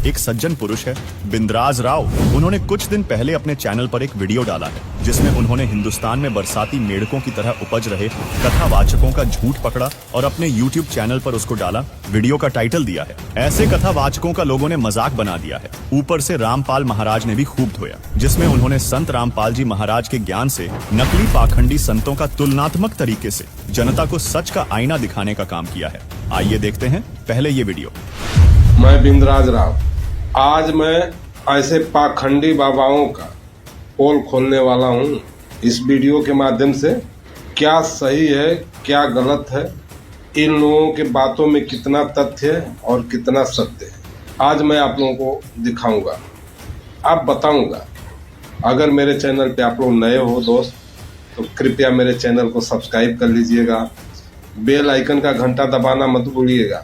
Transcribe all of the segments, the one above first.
एक सज्जन पुरुष है बिंद्राज राव। उन्होंने कुछ दिन पहले अपने चैनल पर एक वीडियो डाला है जिसमें उन्होंने हिंदुस्तान में बरसाती मेढकों की तरह उपज रहे कथावाचकों का झूठ पकड़ा और अपने यूट्यूब चैनल पर उसको डाला। वीडियो का टाइटल दिया है, ऐसे कथावाचकों का लोगों ने मजाक बना दिया है। ऊपर से रामपाल महाराज ने भी खूब धोया, जिसमें उन्होंने संत रामपाल जी महाराज के ज्ञान से नकली पाखंडी संतों का तुलनात्मक तरीके से जनता को सच का आईना दिखाने का काम किया है। आइए देखते हैं पहले ये वीडियो। मैं बिंद्राज राव, आज मैं ऐसे पाखंडी बाबाओं का पोल खोलने वाला हूँ। इस वीडियो के माध्यम से क्या सही है क्या गलत है, इन लोगों के बातों में कितना तथ्य है और कितना सत्य है, आज मैं आप लोगों को दिखाऊंगा, आप बताऊंगा। अगर मेरे चैनल पे आप लोग नए हो दोस्त, तो कृपया मेरे चैनल को सब्सक्राइब कर लीजिएगा, बेल आइकन का घंटा दबाना मत भूलिएगा,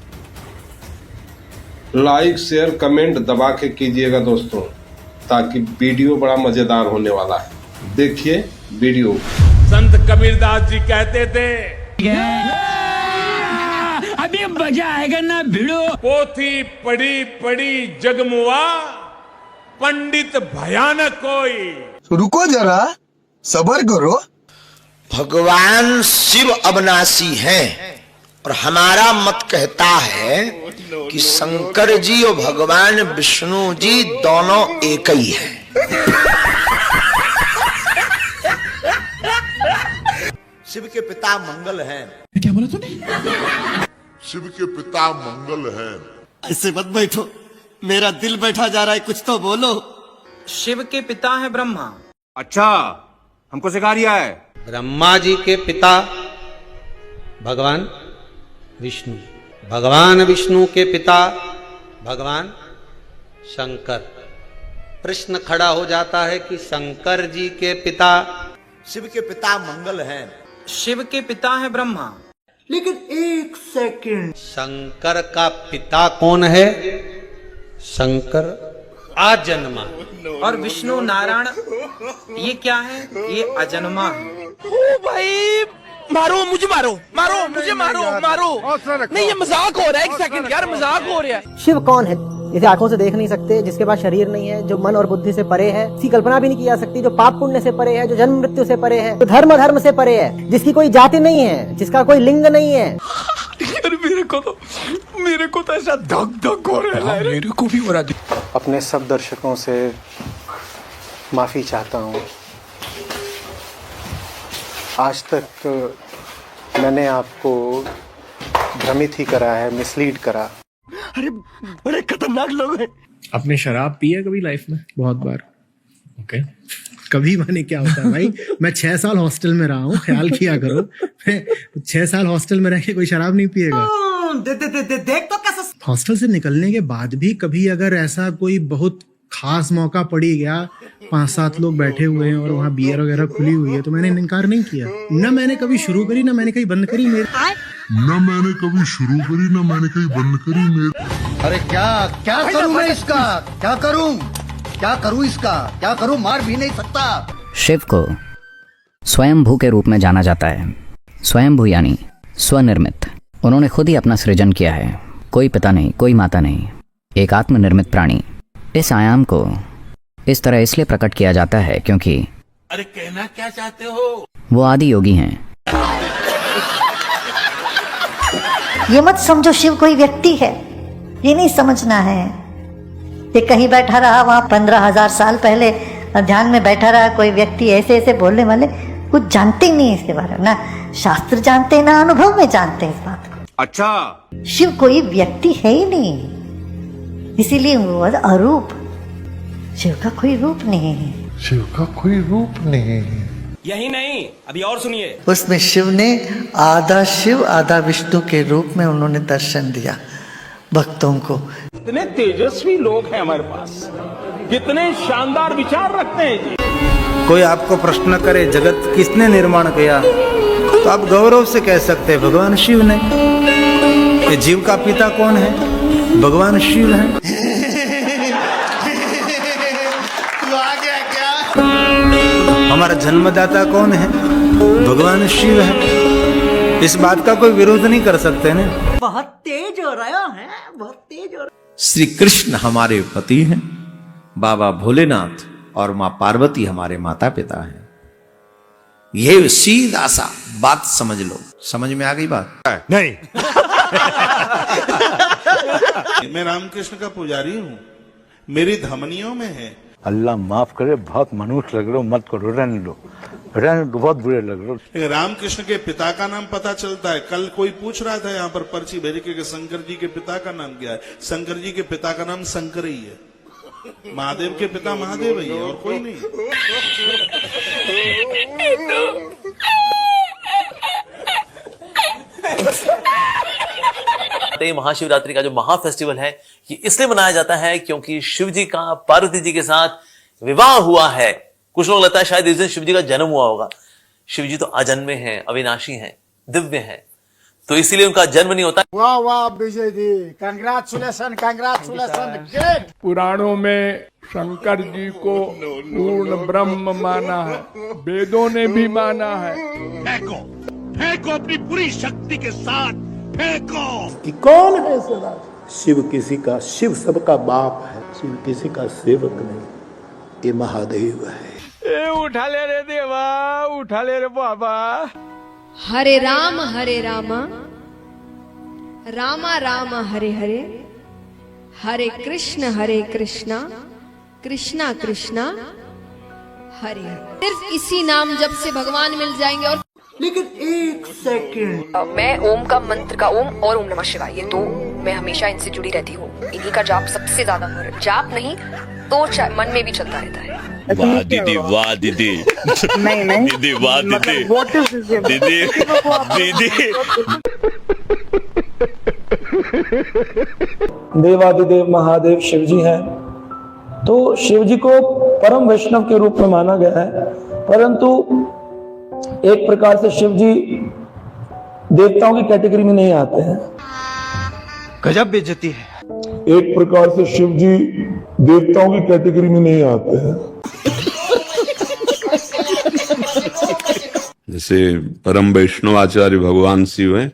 लाइक शेयर कमेंट दबा के कीजिएगा दोस्तों, ताकि वीडियो बड़ा मजेदार होने वाला है। देखिए वीडियो। संत कबीरदास जी कहते थे, अभी मजा आएगा ना भिड़ो। पोथी पढ़ी पढ़ी जगमुआ, पंडित भयानक कोई। रुको जरा, सब्र करो। भगवान शिव अविनाशी हैं और हमारा मत कहता है कि शंकर जी और भगवान विष्णु जी दोनों एक ही हैं। शिव के पिता मंगल हैं। क्या बोला तूने? शिव के पिता मंगल हैं। ऐसे मत बैठो, मेरा दिल बैठा जा रहा है, कुछ तो बोलो। शिव के पिता है ब्रह्मा। अच्छा, हमको सिखा रिया है। ब्रह्मा जी के पिता भगवान विष्णु, भगवान विष्णु के पिता भगवान शंकर। प्रश्न खड़ा हो जाता है कि शंकर जी के पिता, शिव के पिता मंगल हैं। शिव के पिता है ब्रह्मा। लेकिन एक सेकंड, शंकर का पिता कौन है? शंकर अजन्मा। और विष्णु नारायण ये क्या है? ये अजन्मा है। ओ भाई, मारो मुझे, मारो मारो मुझे, मारो मारो। नहीं, ये मजाक हो रहा है। एक सेकंड यार, मजाक हो रहा है। शिव कौन है? जिसे आंखों से देख नहीं सकते, जिसके पास शरीर नहीं है, जो मन और बुद्धि से परे है, इसकी कल्पना भी नहीं की जा सकती, जो पाप पुण्य से परे है, जो जन्म मृत्यु से परे है, जो धर्म से परे है, जिसकी कोई जाति नहीं है, जिसका कोई लिंग नहीं है। यार मेरे को तो ऐसा धक धक हो रहा है। मेरे को भी हो रहा है। अपने सब दर्शकों से माफी चाहता हूँ। आज तक मैंने आपको भ्रमित ही करा है, मिसलीड करा। अरे बड़े खतरनाक लोग हैं। आपने शराब पी है कभी लाइफ में? बहुत बार। ओके कभी माने क्या होता है भाई, मैं 6 साल हॉस्टल में रहा हूँ, ख्याल किया करो। मैं 6 साल हॉस्टल में रह के कोई शराब नहीं पिएगा। देख तो कैसा। हॉस्टल से निकलने के बाद भी कभी अगर ऐसा कोई बहुत खास मौका पड़ी गया, 5-7 लोग बैठे हुए हैं और वहाँ बियर वगैरह खुली हुई है, तो मैंने इनकार नहीं किया। न मैंने कभी शुरू करी, न मैंने कहीं बंद करी। मैंने कभी शुरू करी, न मैंने कहीं बंद करी। अरे क्या करूं मैं इसका? क्या करूं इसका? क्या करूं? मार भी नहीं सकता। शिव को स्वयंभू के रूप में जाना जाता है। स्वयंभू यानी स्वनिर्मित। उन्होंने खुद ही अपना सृजन किया है, कोई पिता नहीं, कोई माता नहीं, एक आत्मनिर्मित प्राणी। इस आयाम को इस तरह इसलिए प्रकट किया जाता है क्योंकि अरे कहना क्या चाहते हो? वो आदि योगी हैं। ये मत समझो शिव कोई व्यक्ति है, ये नहीं समझना है। ये कहीं बैठा रहा, वहाँ 15,000 साल पहले ध्यान में बैठा रहा कोई व्यक्ति, ऐसे बोलने वाले कुछ जानते ही नहीं इसके बारे में, ना शास्त्र जानते ना अनुभव में जानते इस बात को। अच्छा, शिव कोई व्यक्ति है ही नहीं, इसीलिए वो अरूप। शिव का कोई रूप नहीं है। शिव का कोई रूप नहीं है। यही नहीं, अभी और सुनिए। उसमें शिव ने आधा शिव आधा विष्णु के रूप में उन्होंने दर्शन दिया भक्तों को। कितने तेजस्वी लोग हैं हमारे पास, कितने शानदार विचार रखते हैं जी। कोई आपको प्रश्न करे जगत किसने निर्माण किया, तो आप गौरव से कह सकते हैं भगवान शिव ने। ये जीव का पिता कौन है? भगवान शिव है। तू आ गया क्या? हमारा जन्मदाता कौन है? भगवान शिव है। इस बात का कोई विरोध नहीं कर सकते ना। बहुत तेज हो रहा है, बहुत तेज हो रहा है। श्री कृष्ण हमारे पति हैं, बाबा भोलेनाथ और मां पार्वती हमारे माता पिता हैं। ये सीधा सा बात समझ लो। समझ में आ गई बात? नहीं। मैं रामकृष्ण का पुजारी हूँ, मेरी धमनियों में है। अल्लाह माफ करे, बहुत मनुष्य लग रहे हो, मत करो, रहने दो, बहुत बुरे लग रहे हो। रामकृष्ण के पिता का नाम पता चलता है। कल कोई पूछ रहा था यहाँ पर पर्ची भेज के शंकर जी के पिता का नाम क्या है। शंकर जी के पिता का नाम शंकर ही है। महादेव के पिता महादेव ही है और कोई नहीं। महाशिवरात्रि का जो महा फेस्टिवल है ये इसलिए मनाया जाता है क्योंकि शिव जी का पार्वती जी के साथ विवाह हुआ है। कुछ लोग लगता है शायद इस दिन शिव जी का जन्म हुआ होगा। शिव जी तो अजन्मे हैं, अविनाशी हैं, दिव्य हैं, तो इसीलिए उनका जन्म नहीं होता। वाह वाह विजय जी, कांग्रेचुलेशन कांग्रेचुलेशन। पुराणों में शंकर जी को पूर्ण ब्रह्म माना है, वेदों ने भी माना है। फेंको फेंको अपनी पूरी शक्ति के साथ फेंको। कि कौन है सदा? शिव किसी का, शिव सबका बाप है, शिव किसी का सेवक नहीं, ये महादेव है। ए उठा ले रे देवा, उठा ले रे बाबा। हरे राम रामा राम हरे हरे, हरे कृष्णा कृष्णा कृष्णा हरे हरे। सिर्फ इसी नाम जप से भगवान मिल जाएंगे। और लेकिन एक सेकंड, मैं ओम का मंत्र का ओम और ओम नमः शिवाय, ये तो मैं हमेशा इनसे जुड़ी रहती हूँ। इन्हीं का जाप सबसे ज्यादा हो रहा है। जाप नहीं तो मन में भी चलता रहता है। वाह दीदी, वाह दीदी। नहीं दीदी, वाह दीदी, दीदी दीदी। देवादिदेव महादेव शिव जी हैं, तो शिव जी को परम वैष्णव के रूप में माना गया है। परंतु एक प्रकार से शिव जी देवताओं की कैटेगरी में नहीं आते हैं। गजब बेइज्जती है। एक प्रकार से शिव जी देवताओं की कैटेगरी में नहीं आते हैं। जैसे परम वैष्णव आचार्य भगवान शिव हैं,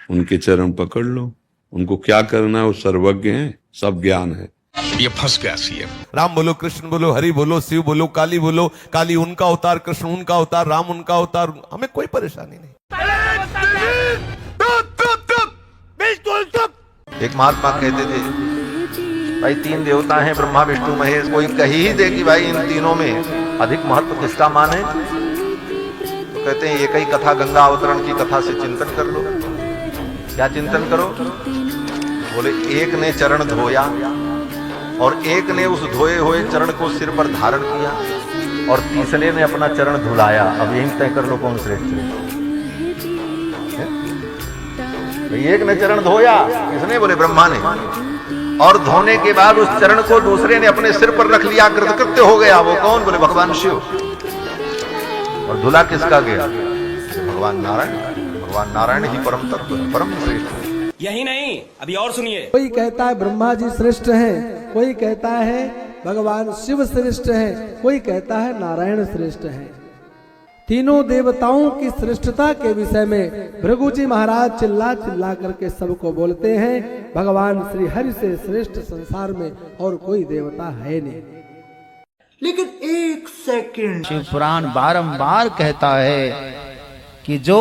उनके चरण पकड़ लो। उनको क्या करना है वो सर्वज्ञ हैं, सब ज्ञान है। ये फंस गया सीएम। राम बोलो, कृष्ण बोलो, हरि बोलो, शिव बोलो, काली बोलो, काली उनका अवतार, कृष्ण उनका अवतार, राम उनका अवतार, हमें कोई परेशानी नहीं। एक महात्मा कहते थे भाई तीन देवता हैं, ब्रह्मा विष्णु महेश। कोई कही ही दे कि भाई इन तीनों में अधिक महत्व किसका माने, तो कहते हैं एक ही कथा, गंगा अवतरण की कथा से चिंतन कर लो। क्या चिंतन करो? बोले एक ने चरण धोया और एक ने उस धोए हुए चरण को सिर पर धारण किया और तीसरे ने अपना चरण धुलाया। अब यही तय कर लो कौन श्रेष्ठ है। एक ने चरण धोया, किसने? बोले ब्रह्मा ने। और धोने के बाद उस चरण को दूसरे ने अपने सिर पर रख लिया, कृतकृत्य हो गया। वो कौन? बोले भगवान शिव। और धुला किसका गया? भगवान नारायण। भगवान नारायण ही परम तत्व, परम श्रेष्ठ। यही नहीं, अभी और सुनिए। कोई कहता है ब्रह्मा जी श्रेष्ठ हैं, कोई कहता है भगवान शिव श्रेष्ठ हैं, कोई कहता है नारायण श्रेष्ठ हैं। तीनों देवताओं की श्रेष्ठता के विषय में भृगु जी महाराज चिल्ला चिल्ला करके सबको बोलते हैं, भगवान श्री हरि से श्रेष्ठ संसार में और कोई देवता है नहीं। लेकिन एक सेकंड, शिव पुराण बारंबार कहता है कि जो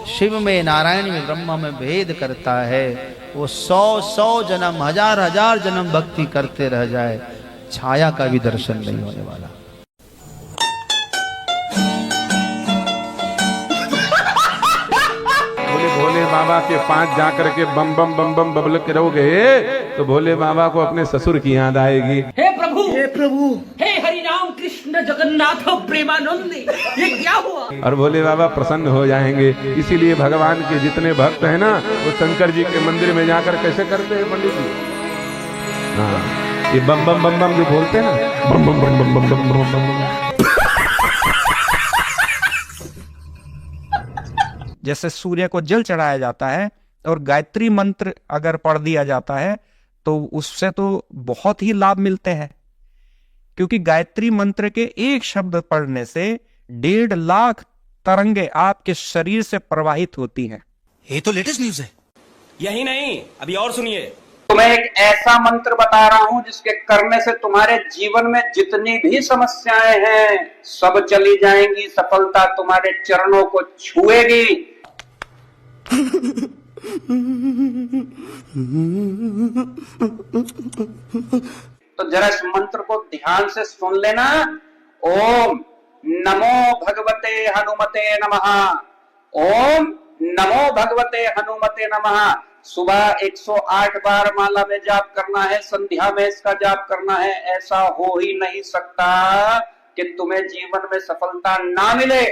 शिव में, नारायण में, ब्रह्मा में भेद करता है वो 100 जन्म, हजार जन्म भक्ति करते रह जाए, छाया का भी दर्शन नहीं होने वाला। भोले बाबा के पास जाकर के बम बम बम बम बबल के रहोगे तो भोले बाबा को अपने ससुर की याद आएगी। हे प्रभु, हे हरि राम कृष्ण जगन्नाथ प्रेमानंद, ये क्या हुआ? और भोले बाबा प्रसन्न हो जाएंगे। इसीलिए भगवान के जितने भक्त हैं ना, वो शंकर जी के मंदिर में जाकर कैसे करते हैं पंडित जी? हाँ, ये बम बम बम बम जो बोलते हैं ना, बम बम बम बम बम बम बम बम। जैसे सूर्य को जल चढ़ाया जाता है और गायत्री मंत्र अगर पढ़ दिया जाता है तो उससे तो बहुत ही लाभ मिलते हैं, क्योंकि गायत्री मंत्र के एक शब्द पढ़ने से 1.5 लाख तरंगे आपके शरीर से प्रवाहित होती हैं। ये तो लेटेस्ट न्यूज है। यही नहीं, अभी और सुनिए। तुम्हें एक ऐसा मंत्र बता रहा हूं जिसके करने से तुम्हारे जीवन में जितनी भी समस्याएं हैं सब चली जाएंगी, सफलता तुम्हारे चरणों को छुएगी। तो जरा इस मंत्र को ध्यान से सुन लेना। ओम नमो भगवते हनुमते नमः। ओम नमो भगवते हनुमते नमः। सुबह 108 बार माला में जाप करना है, संध्या में इसका जाप करना है। ऐसा हो ही नहीं सकता कि तुम्हें जीवन में सफलता ना मिले।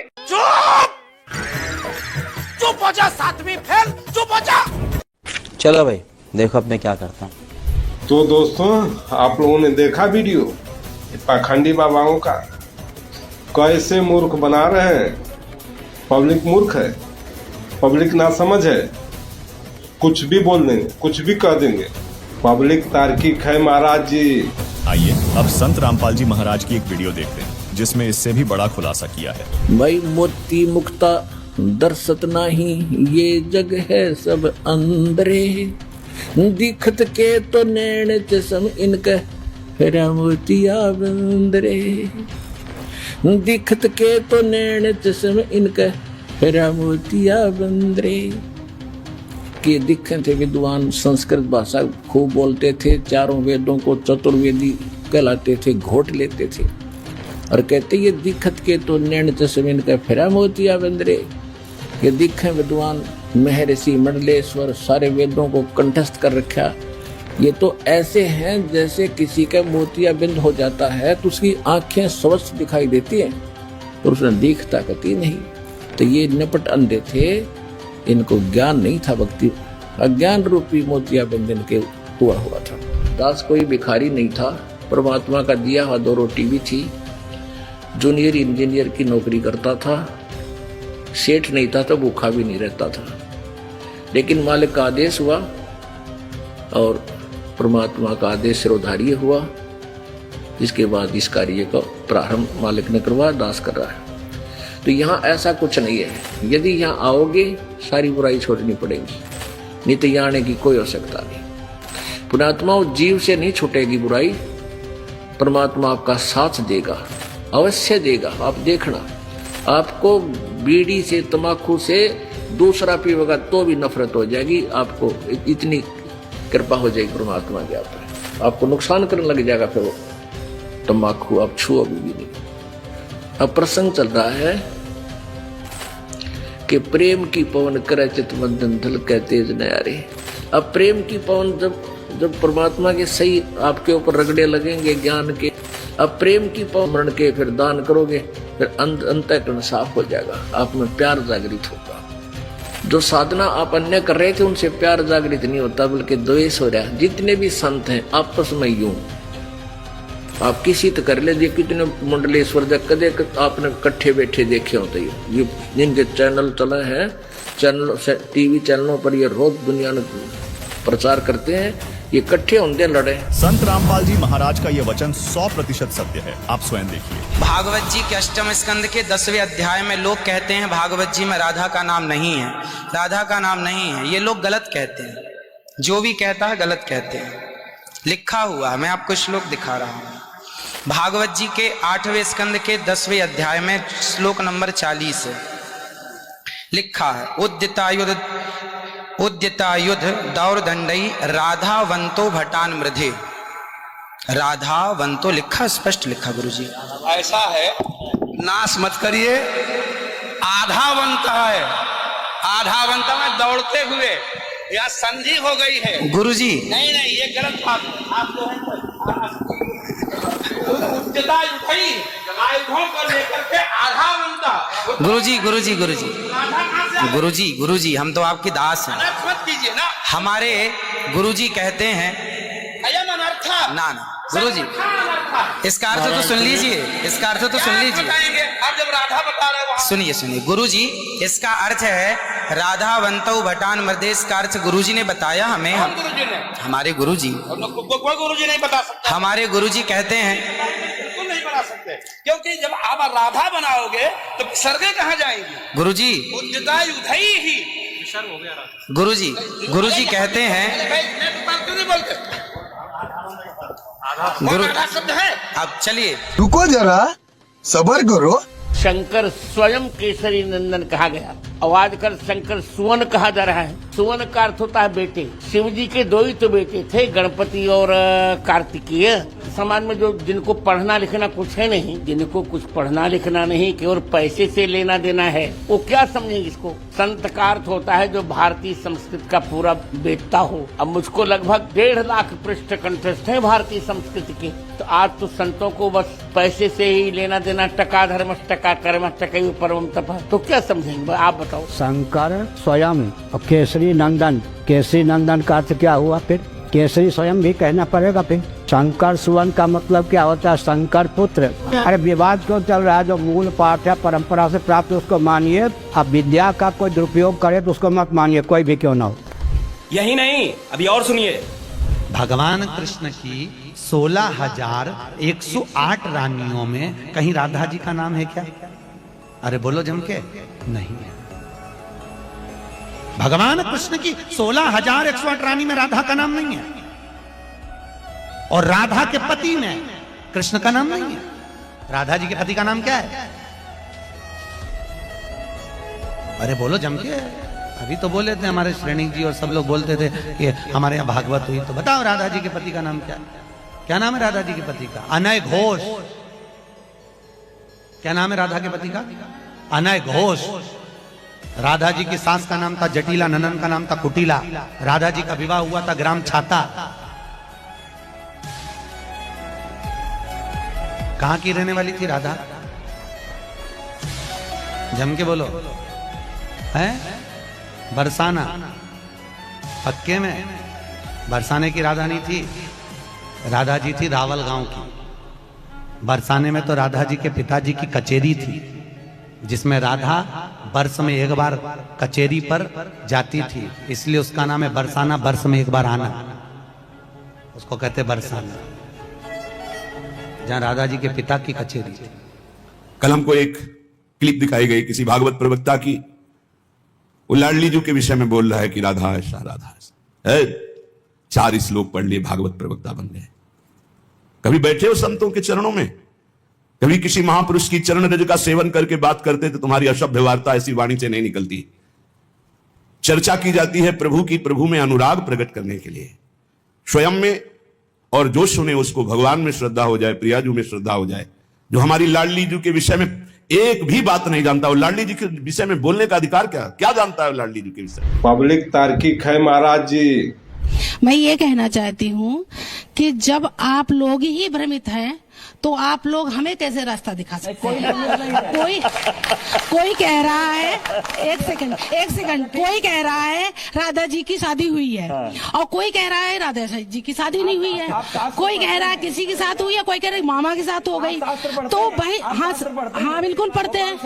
चुप हो जा, सातवीं फेल, चुप हो जा। चलो भाई देखो अब मैं क्या करता हूँ। तो दोस्तों आप लोगों ने देखा वीडियो पाखंडी बाबाओं का, कैसे मूर्ख बना रहे हैं। पब्लिक मूर्ख है, पब्लिक ना समझ है, कुछ भी बोल देंगे, कुछ भी कह देंगे। पब्लिक तार्किक है महाराज जी। आइए अब संत रामपाल जी महाराज की एक वीडियो देखते हैं जिसमें इससे भी बड़ा खुलासा किया है। भाई मोती मुक्ता दर्शत नाही, ये जग है सब अंदरे, दिखत के तो नैन चसम इनका फेरा मोतिया बंदरे, दिखत के तो नैन चसम इनका फेरा मोतिया बंदरे। के दिखे थे विद्वान, संस्कृत भाषा खूब बोलते थे, चारों वेदों को चतुर्वेदी कहलाते थे, घोट लेते थे और कहते ये दिखत के तो नैन चश्मे इनका फेरा मोतिया बंदरे। ये दिखे विद्वान महर्षि मंडलेश्वर सारे वेदों को कंठस्थ कर रखा, ये तो ऐसे हैं जैसे किसी का मोतिया बिंद हो जाता है तो उसकी आंखें स्वच्छ दिखाई देती हैं और उसने दिखता कती नहीं। तो ये निपट अंधे थे, इनको ज्ञान नहीं था, भक्ति अज्ञान रूपी मोतिया बंधन के हुआ था। दास कोई भिखारी नहीं था, परमात्मा का दिया हुआ 2 रोटी भी थी। जूनियर इंजीनियर की नौकरी करता था, सेठ नहीं था तो भूखा भी नहीं रहता था। लेकिन मालिक का आदेश हुआ और परमात्मा का आदेश सिरोधार्य हुआ, जिसके बाद इस कार्य का प्रारंभ मालिक ने करवाया, दास कर रहा है। तो यहाँ ऐसा कुछ नहीं है, यदि यहाँ आओगे सारी बुराई छोड़नी पड़ेगी, नहीं तो यहाँ आने की कोई आवश्यकता नहीं। पुणात्मा जीव से नहीं छूटेगी बुराई, परमात्मा आपका साथ देगा, अवश्य देगा। आप देखना, आपको बीड़ी से तंबाकू से दूसरा पीवेगा तो भी नफरत हो जाएगी, आपको इतनी कृपा हो जाएगी परमात्मा के ऊपर। आपको नुकसान करने लग जाएगा फिर वो तंबाकू, आप छुओ भी नहीं। अब प्रसंग चल रहा है कि प्रेम की पवन करे चित मंदन धल के तेज नयारे। अब प्रेम की पवन जब परमात्मा के सही आपके ऊपर रगड़े लगेंगे ज्ञान के, अब प्रेम की पवन मरण के फिर दान करोगे, फिर अंतःकरण साफ हो जाएगा, आप में प्यार जागृत होगा। जो साधना आप अन्य कर रहे थे उनसे प्यार जागृत नहीं होता, बल्कि द्वेष हो रहा है। जितने भी संत हैं आपस में यूं आप किसी तो कर ले, कितने मंडलेश्वर कदे आपने इकट्ठे बैठे देखे होते ये जिनके चैनल चले हैं, चैनल टीवी चैनलों पर ये रोज दुनिया में प्रचार करते हैं, ये इकट्ठे होंगे लड़े। संत रामपाल जी महाराज का ये वचन 100% सत्य है, आप स्वयं देखिए। भागवत जी के 8वें स्कंद के 10वें अध्याय में लोग कहते हैं भागवत जी में राधा का नाम नहीं है, राधा का नाम नहीं है। ये लोग गलत कहते हैं, जो भी कहता है गलत कहते हैं। लिखा हुआ है, मैं आपको श्लोक दिखा रहा हूं। भागवत जी के 8वें स्कंद के 10वें अध्याय में श्लोक नंबर 40 लिखा है, उद्यतायुध दौरदंडई राधावंतो भटान मृधे। राधावंतो लिखा, स्पष्ट लिखा गुरुजी। ऐसा है, नाश मत करिए। आधावंत है, आधावंत में दौड़ते हुए या संधि हो गई है गुरुजी। नहीं नहीं, ये गलत बात है। आप जो है गुरुजी गुरुजी गुरुजी गुरुजी गुरुजी, हम तो आपके दास हैं। मत कीजिए ना। हमारे गुरुजी कहते हैं ना ना गुरुजी, इसका अर्थ तो सुन लीजिए, इसका अर्थ तो सुन लीजिए। आप जब राधा बता रहे हो, सुनिए सुनिए गुरुजी, इसका अर्थ है राधावंतो भटान मृदेश का अर्थ गुरुजी ने बताया हमें। हमारे गुरुजी, कोई गुरुजी नहीं बता सकता। हमारे गुरुजी कहते हैं बिल्कुल नहीं बता सकते, क्योंकि जब आप राधा बनाओगे तो विसर्गे कहाँ जाएंगी गुरुजी? उद्यतायुधई ही गुरुजी कहते हैं शब्द है। अब चलिए रुको जरा, सबर करो। शंकर स्वयं केसरी नंदन कहा गया, और आजकल शंकर सुवन कहा जा रहा है। सुवन का अर्थ होता है बेटे। शिव जी के दो ही तो बेटे थे, गणपति और कार्तिकेय। समाज में जो जिनको पढ़ना लिखना कुछ है नहीं, जिनको कुछ पढ़ना लिखना नहीं, केवल पैसे से लेना देना है, वो क्या समझेंगे इसको। संत का अर्थ होता है जो भारतीय संस्कृति का पूरा बेटा हो। अब मुझको लगभग 1.5 लाख पृष्ठ कंठस्थ है भारतीय संस्कृति के, तो आज तो संतों को बस पैसे से ही लेना देना, टका धर्म टका कर्म टका परम तप, तो क्या समझेंगे आप बताओ। शंकर स्वयं और केसरी नंदन, केसरी नंदन का अर्थ क्या हुआ फिर? केसरी स्वयं भी कहना पड़ेगा फिर। शंकर सुवन का मतलब क्या होता है? शंकर पुत्र। अरे विवाद क्यों चल रहा है? जो मूल पाठ है परंपरा से प्राप्त उसको मानिए। अब विद्या का कोई दुरुपयोग करे तो उसको मत मानिए, कोई भी क्यों ना हो। यही नहीं, अभी और सुनिए। भगवान कृष्ण की 16,108 रानियों में कहीं राधा जी का नाम है क्या? अरे बोलो जम के, नहीं है। भगवान कृष्ण की 16,108 रानी में राधा का नाम नहीं है, और राधा के पति में कृष्ण का नाम नहीं है। राधा जी के पति का नाम क्या है? अरे बोलो जम के, अभी तो बोले थे हमारे श्रेणी जी और सब लोग बोलते थे कि हमारे यहाँ भागवत हुई, तो बताओ राधा जी के पति का नाम क्या है? क्या नाम है राधा जी के पति का? अनय घोष। क्या नाम है राधा के पति का? अनय घोष। राधा जी की सास का नाम था जटिला, ननन का नाम था कुटिला। राधा जी का विवाह हुआ था ग्राम छाता। कहां की रहने वाली थी राधा? जम के बोलो। है बरसाना। पक्के में बरसाने की राधा नहीं थी, राधा जी थी रावल गांव की। बरसाने में तो राधा जी के पिताजी की कचेरी थी, जिसमें राधा वर्ष में एक बार कचेरी पर जाती थी, इसलिए उसका नाम है बरसाना। वर्ष में एक बार आना, उसको कहते बरसाना, जहां राधा जी के पिता की कचेरी थी। कल हमको एक क्लिप दिखाई गई किसी भागवत प्रवक्ता की, वो लाडली जी के विषय में बोल रहा है कि राधा ऐसा राधा ऐसा। 4 श्लोक पढ़ लिए, भागवत प्रवक्ता बन गए। कभी बैठे हो संतों के चरणों में? कभी किसी महापुरुष की चरण रज का सेवन करके बात करते तो तुम्हारी असभ्य वार्ता ऐसी वाणी से नहीं निकलती। चर्चा की जाती है प्रभु की, प्रभु में अनुराग प्रकट करने के लिए, स्वयं में, और जो सुने उसको भगवान में श्रद्धा हो जाए, प्रियाजू में श्रद्धा हो जाए। जो हमारी लाडली जी के विषय में एक भी बात नहीं जानता, वो लाडली जी के विषय में बोलने का अधिकार क्या जानता है लाडली जी के विषय? पब्लिक तार्किक है महाराज जी। मैं ये कहना चाहती हूँ कि जब आप लोग ही भ्रमित हैं तो आप लोग हमें कैसे रास्ता दिखा सकते हैं? कोई कह रहा है, एक सेकंड, कोई कह रहा है राधा जी की शादी हुई है, और कोई कह रहा है राधा जी की शादी नहीं हुई है। कोई कह रहा है किसी के साथ हुई है, कोई कह रहा है मामा के साथ हो गई। तो भाई हाँ बिल्कुल पढ़ते हैं।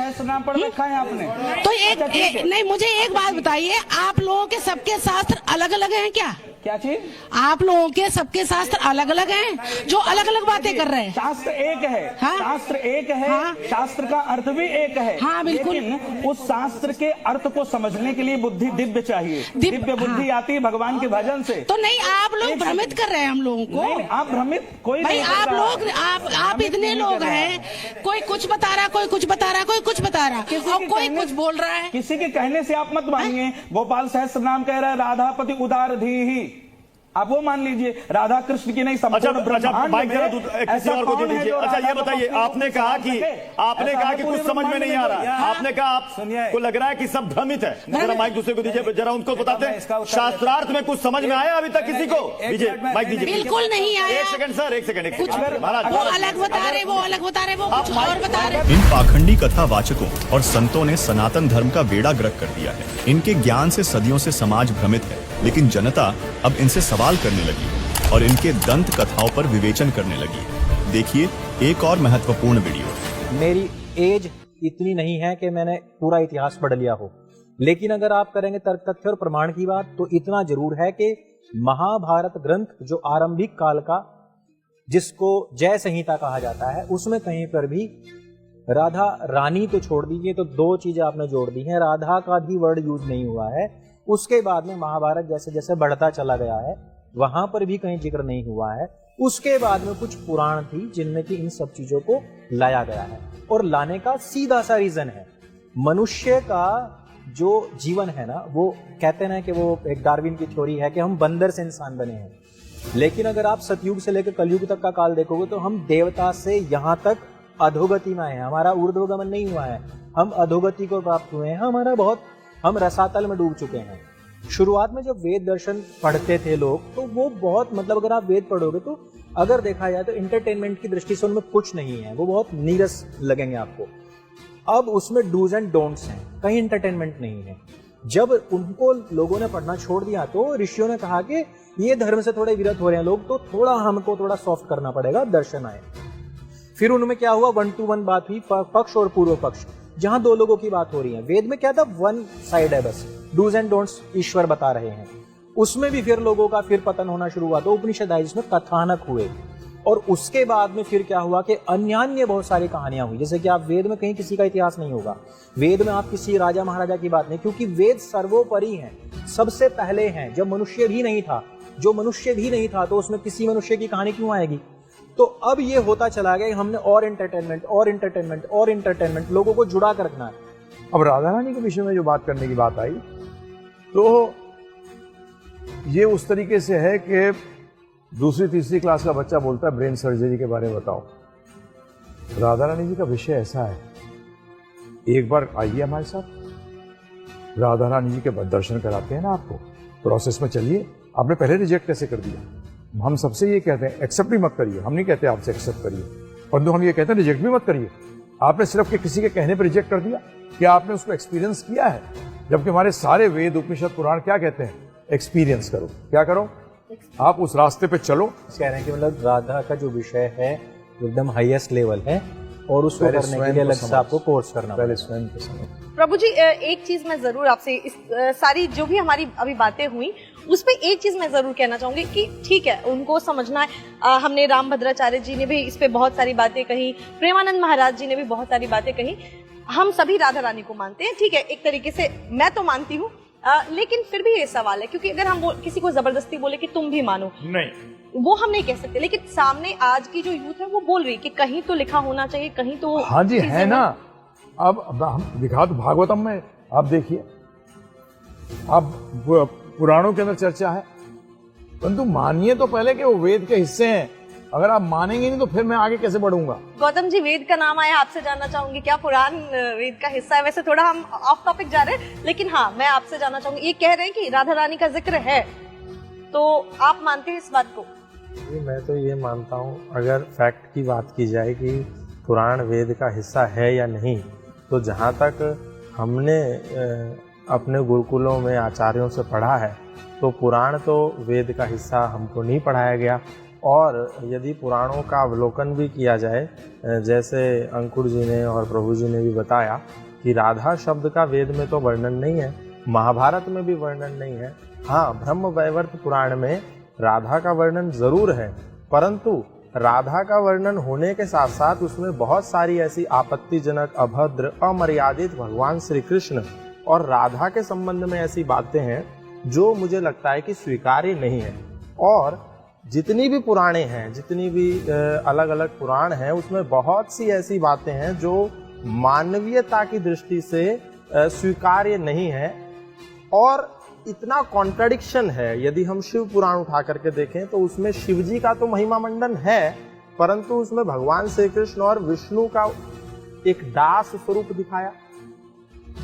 तो एक नहीं, मुझे एक बात बताइए, आप लोगों के सबके शास्त्र अलग अलग हैं क्या? क्या चीज? आप लोगों के सबके शास्त्र अलग अलग हैं, जो अलग अलग बातें कर रहे हैं। शास्त्र एक है। हाँ? शास्त्र एक है। हाँ? शास्त्र का अर्थ भी एक है। हाँ बिल्कुल। लेकिन उस शास्त्र के अर्थ को समझने के लिए बुद्धि दिव्य चाहिए। दिव्य बुद्धि आती है भगवान के भजन से। तो नहीं, आप लोग भ्रमित कर रहे हैं हम लोगों को। नहीं, आप भ्रमित कोई भाई, नहीं। आप लोग आप इतने लोग हैं, कोई कुछ बता रहा, कोई कुछ बता रहा, कोई कुछ बता रहा, और कोई कुछ बोल रहा है। किसी के कहने से आप मत मानिए। गोपाल सहस्त्र नाम कह रहा है राधापति उदार धी, आप वो मान लीजिए। राधा कृष्ण की नहीं, संपूर्ण ब्रह्मांड में किसी और को दे दीजिए। अच्छा ये बताइए, आपने कहा कि कुछ समझ में नहीं आ रहा, आपने कहा आपको लग रहा है कि सब भ्रमित है। जरा माइक दूसरे को दीजिए, जरा उनको बताते हैं शास्त्रार्थ में कुछ समझ में आया अभी तक किसी को? दीजिए माइक दीजिए। बिल्कुल नहीं आया। एक सेकंड सर, एक सेकंड। वो अलग बता रहे, वो अलग बता रहे, वो कुछ और बता रहे। इन पाखंडी कथावाचकों और संतों ने सनातन धर्म का बेड़ा गर्क कर दिया है। इनके ज्ञान से सदियों से समाज भ्रमित है, लेकिन जनता अब इनसे सवाल करने लगी और इनके दंत कथाओं पर विवेचन करने लगी। देखिए एक और महत्वपूर्ण वीडियो। मेरी एज इतनी नहीं है कि मैंने पूरा इतिहास पढ़ लिया हो, लेकिन अगर आप करेंगे तर्क तथ्य और प्रमाण की बात, तो इतना जरूर है कि महाभारत ग्रंथ जो आरंभिक काल का, जिसको जय संहिता कहा जाता है, उसमें कहीं पर भी राधा रानी तो छोड़ दीजिए, तो 2 चीजें आपने जोड़ दी हैं। राधा का भी वर्ड यूज नहीं हुआ है, उसके बाद में महाभारत जैसे जैसे बढ़ता चला गया है, वहां पर भी कहीं जिक्र नहीं हुआ है। उसके बाद में कुछ पुराण थी जिनमें कि इन सब चीजों को लाया गया है, और लाने का सीधा सा रीजन है, मनुष्य का जो जीवन है ना, वो कहते हैं कि वो एक डार्विन की थ्योरी है कि हम बंदर से इंसान बने हैं, लेकिन अगर आप सतयुग से लेकर कलयुग तक का काल देखोगे तो हम देवता से यहां तक अधोगति में आए हैं, हमारा ऊर्ध्वगमन नहीं हुआ है, हम अधोगति को प्राप्त हुए हैं, हम रसातल में डूब चुके हैं। शुरुआत में जब वेद दर्शन पढ़ते थे लोग, तो वो बहुत मतलब अगर आप वेद पढ़ोगे तो अगर देखा जाए तो एंटरटेनमेंट की दृष्टि से उनमें कुछ नहीं है, वो बहुत नीरस लगेंगे आपको। अब उसमें डूज एंड डोंट्स हैं, कहीं एंटरटेनमेंट नहीं है। जब उनको लोगों ने पढ़ना छोड़ दिया तो ऋषियों ने कहा कि ये धर्म से थोड़े विरत हो रहे हैं लोग, तो थोड़ा हमको थोड़ा सॉफ्ट करना पड़ेगा, दर्शन आए। फिर उनमें क्या हुआ, 1 to 1 बात हुई, पक्ष और पूर्व पक्ष, जहां दो लोगों की बात हो रही है। वेद में क्या था, 1 साइड है, बस डूज एंड डोंट्स ईश्वर बता रहे हैं। उसमें भी फिर लोगों का फिर पतन होना शुरू हुआ, तो उपनिषद आई जिसमें कथानक हुए, और उसके बाद में फिर क्या हुआ कि अन्य बहुत सारी कहानियां हुई। जैसे कि आप वेद में कहीं किसी का इतिहास नहीं होगा, वेद में आप किसी राजा महाराजा की बात नहीं, क्योंकि वेद सर्वोपरि हैं, सबसे पहले हैं। जब मनुष्य भी नहीं था, जो मनुष्य भी नहीं था, तो उसमें किसी मनुष्य की कहानी क्यों आएगी। तो अब ये होता चला गया, हमने और एंटरटेनमेंट लोगों को जुड़ा कर रखना है। अब राधा रानी के विषय में जो बात करने की बात आई, तो ये उस तरीके से है कि दूसरी तीसरी क्लास का बच्चा बोलता है ब्रेन सर्जरी के बारे में बताओ। राधा रानी जी का विषय ऐसा है, एक बार आइए हमारे साथ, राधा रानी जी के दर्शन कराते हैं ना आपको, प्रोसेस में चलिए। आपने पहले रिजेक्ट कैसे कर दिया? हम सबसे ये कहते हैं एक्सेप्ट भी मत करिए, हम नहीं कहते आपसे एक्सेप्ट करिए, परंतु हम ये कहते हैं रिजेक्ट भी मत करिए। आपने सिर्फ किसी के कहने पर रिजेक्ट कर दिया, क्या आपने उसको एक्सपीरियंस किया है? जबकि हमारे सारे वेद उपनिषद पुराण क्या कहते हैं, एक्सपीरियंस करो। क्या करो? आप उस रास्ते पे चलो। कह रहे हैं कि मतलब राधा का जो विषय है एकदम हाईएस्ट लेवल है, और उसको करने के लिए अलग से आपको कोर्स करना पहले स्वयं को समझ। प्रभु जी, एक चीज मैं जरूर आपसे इस सारी जो भी हमारी अभी बातें हुई उस पे एक चीज मैं जरूर कहना चाहूंगी कि ठीक है, उनको समझना है। हमने रामभद्राचार्य जी ने भी इस पे बहुत सारी बातें कही, प्रेमानंद महाराज जी ने भी बहुत सारी बातें कही। हम सभी राधा रानी को मानते हैं, ठीक है, एक तरीके से मैं तो मानती हूँ, लेकिन फिर भी ये सवाल है, क्योंकि अगर हम किसी को जबरदस्ती बोले कि तुम भी मानो, नहीं, वो हम नहीं कह सकते। लेकिन सामने आज की जो यूथ है वो बोल रही है कि कहीं तो लिखा होना चाहिए, कहीं तो हाँ जी है ना। अब हम दिखा तो भागवतम में आप देखिए, अब पुराणों के अंदर चर्चा है, परंतु मानिए तो पहले कि वो वेद के हिस्से हैं। अगर आप मानेंगे नहीं तो फिर मैं आगे कैसे बढ़ूंगा। गौतम जी, वेद का नाम आया, आपसे जानना चाहूंगी क्या पुराण वेद का हिस्सा है? वैसे थोड़ा हम ऑफ टॉपिक जा रहे हैं, लेकिन हाँ, मैं आपसे जानना चाहूंगी, ये कह रहे हैं कि राधा रानी का जिक्र है, तो आप मानते हैं इस बात को? मैं तो ये मानता हूँ, अगर फैक्ट की बात की जाए कि पुराण वेद का हिस्सा है या नहीं, तो जहाँ तक हमने अपने गुरुकुलों में आचार्यों से पढ़ा है, तो पुराण तो वेद का हिस्सा हमको नहीं पढ़ाया गया। और यदि पुराणों का अवलोकन भी किया जाए, जैसे अंकुर जी ने और प्रभु जी ने भी बताया कि राधा शब्द का वेद में तो वर्णन नहीं है, महाभारत में भी वर्णन नहीं है। हाँ, ब्रह्म वैवर्त पुराण में राधा का वर्णन जरूर है, परंतु राधा का वर्णन होने के साथ साथ उसमें बहुत सारी ऐसी आपत्तिजनक, अभद्र, अमर्यादित भगवान श्री कृष्ण और राधा के संबंध में ऐसी बातें हैं जो मुझे लगता है कि स्वीकार्य नहीं है। और जितनी भी पुराणे हैं, जितनी भी अलग अलग पुराण हैं, उसमें बहुत सी ऐसी बातें हैं जो मानवीयता की दृष्टि से स्वीकार्य नहीं है, और इतना कॉन्ट्रडिक्शन है। यदि हम शिव पुराण उठा करके देखें तो उसमें शिव जी का तो महिमा मंडन है, परंतु उसमें भगवान श्री कृष्ण और विष्णु का एक दास स्वरूप दिखाया।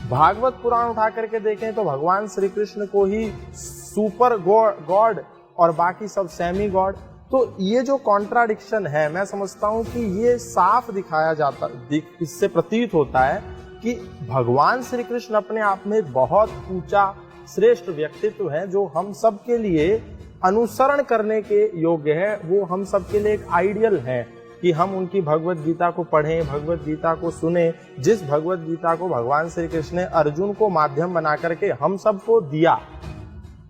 भागवत पुराण उठा करके देखें तो भगवान श्री कृष्ण को ही सुपर गॉड और बाकी सब सेमी गॉड। तो ये जो कॉन्ट्राडिक्शन है, मैं समझता हूं कि ये साफ दिखाया जाता, इससे प्रतीत होता है कि भगवान श्री कृष्ण अपने आप में बहुत ऊंचा श्रेष्ठ व्यक्तित्व है, जो हम सब के लिए अनुसरण करने के योग्य है। वो हम सब के लिए एक आइडियल है कि हम उनकी भगवत गीता को पढ़ें, भगवत गीता को सुने, जिस भगवत गीता को भगवान श्री कृष्ण ने अर्जुन को माध्यम बना करके हम सबको दिया,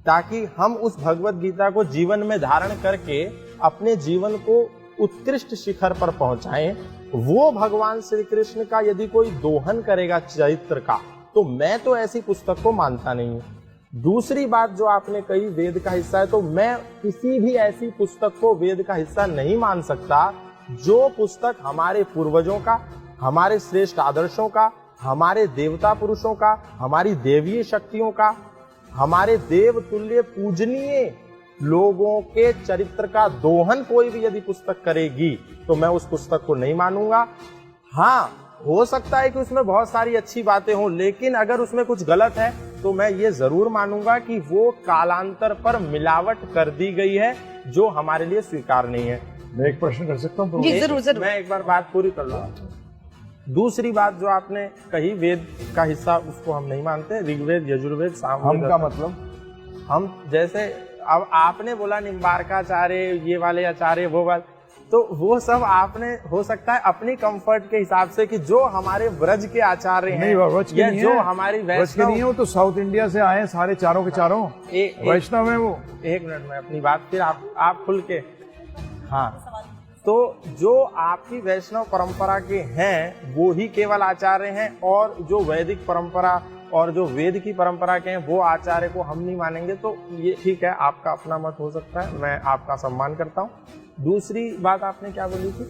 ताकि हम उस भगवत गीता को जीवन में धारण करके अपने जीवन को उत्कृष्ट शिखर पर पहुंचाएं। वो भगवान श्री कृष्ण का यदि कोई दोहन करेगा चरित्र का, तो मैं तो ऐसी पुस्तक को मानता नहीं हूं। दूसरी बात जो आपने कही वेद का हिस्सा है, तो मैं किसी भी ऐसी पुस्तक को वेद का हिस्सा नहीं मान सकता जो पुस्तक हमारे पूर्वजों का, हमारे श्रेष्ठ आदर्शों का, हमारे देवता पुरुषों का, हमारी देवीय शक्तियों का, हमारे देव तुल्य पूजनीय लोगों के चरित्र का दोहन कोई भी यदि पुस्तक करेगी तो मैं उस पुस्तक को नहीं मानूंगा। हाँ, हो सकता है कि उसमें बहुत सारी अच्छी बातें हों, लेकिन अगर उसमें कुछ गलत है तो मैं ये जरूर मानूंगा कि वो कालांतर पर मिलावट कर दी गई है जो हमारे लिए स्वीकार नहीं है। मैं एक प्रश्न कर सकता हूँ? जी जरूर जरूर। मैं एक बार बात पूरी कर लूँ। दूसरी बात जो आपने कही वेद का हिस्सा, उसको हम नहीं मानते। ऋग्वेद, यजुर्वेद, सामवेद। हम का मतलब? हम जैसे अब आपने बोला निम्बार्काचार्य, ये वाले आचार्य, वो वाले, तो वो सब आपने हो सकता है अपनी कंफर्ट के हिसाब से कि जो हमारे ब्रज के आचार्य हैं या जो हमारी वैष्णव, नहीं, वो तो साउथ इंडिया से आए सारे चारों के चारों वैष्णव है वो। एक मिनट में अपनी बात फिर आप खुल के। हाँ, तो जो आपकी वैष्णव परंपरा के हैं वो ही केवल आचार्य हैं, और जो वैदिक परंपरा और जो वेद की परंपरा के हैं वो आचार्य को हम नहीं मानेंगे। तो ये ठीक है, आपका अपना मत हो सकता है, मैं आपका सम्मान करता हूँ। दूसरी बात आपने क्या बोली थी?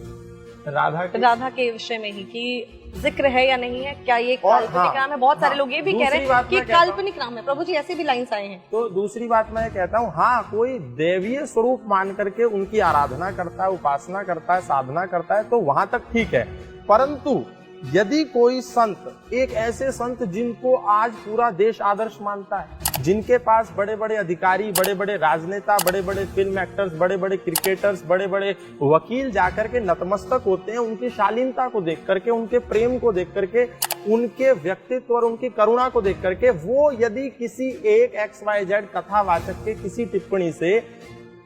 राधा के विषय में ही कि जिक्र है या नहीं है, क्या ये काल्पनिक नाम है? बहुत सारे लोग ये भी कह रहे हैं कि काल्पनिक नाम है। प्रभु जी ऐसे भी लाइन्स आए हैं। तो दूसरी बात मैं कहता हूँ, हाँ, कोई देवीय स्वरूप मान करके उनकी आराधना करता है, उपासना करता है, साधना करता है, तो वहां तक ठीक है। परंतु यदि कोई संत, एक ऐसे संत जिनको आज पूरा देश आदर्श मानता है, जिनके पास बड़े बड़े अधिकारी, बड़े बड़े राजनेता, बड़े बड़े फिल्म एक्टर्स, बड़े बड़े क्रिकेटर्स, बड़े बड़े वकील जाकर के नतमस्तक होते हैं, उनकी शालीनता को देख करके, उनके प्रेम को देख करके, उनके व्यक्तित्व और उनकी करुणा को देख करके, वो यदि किसी एक XYZ कथावाचक के किसी टिप्पणी से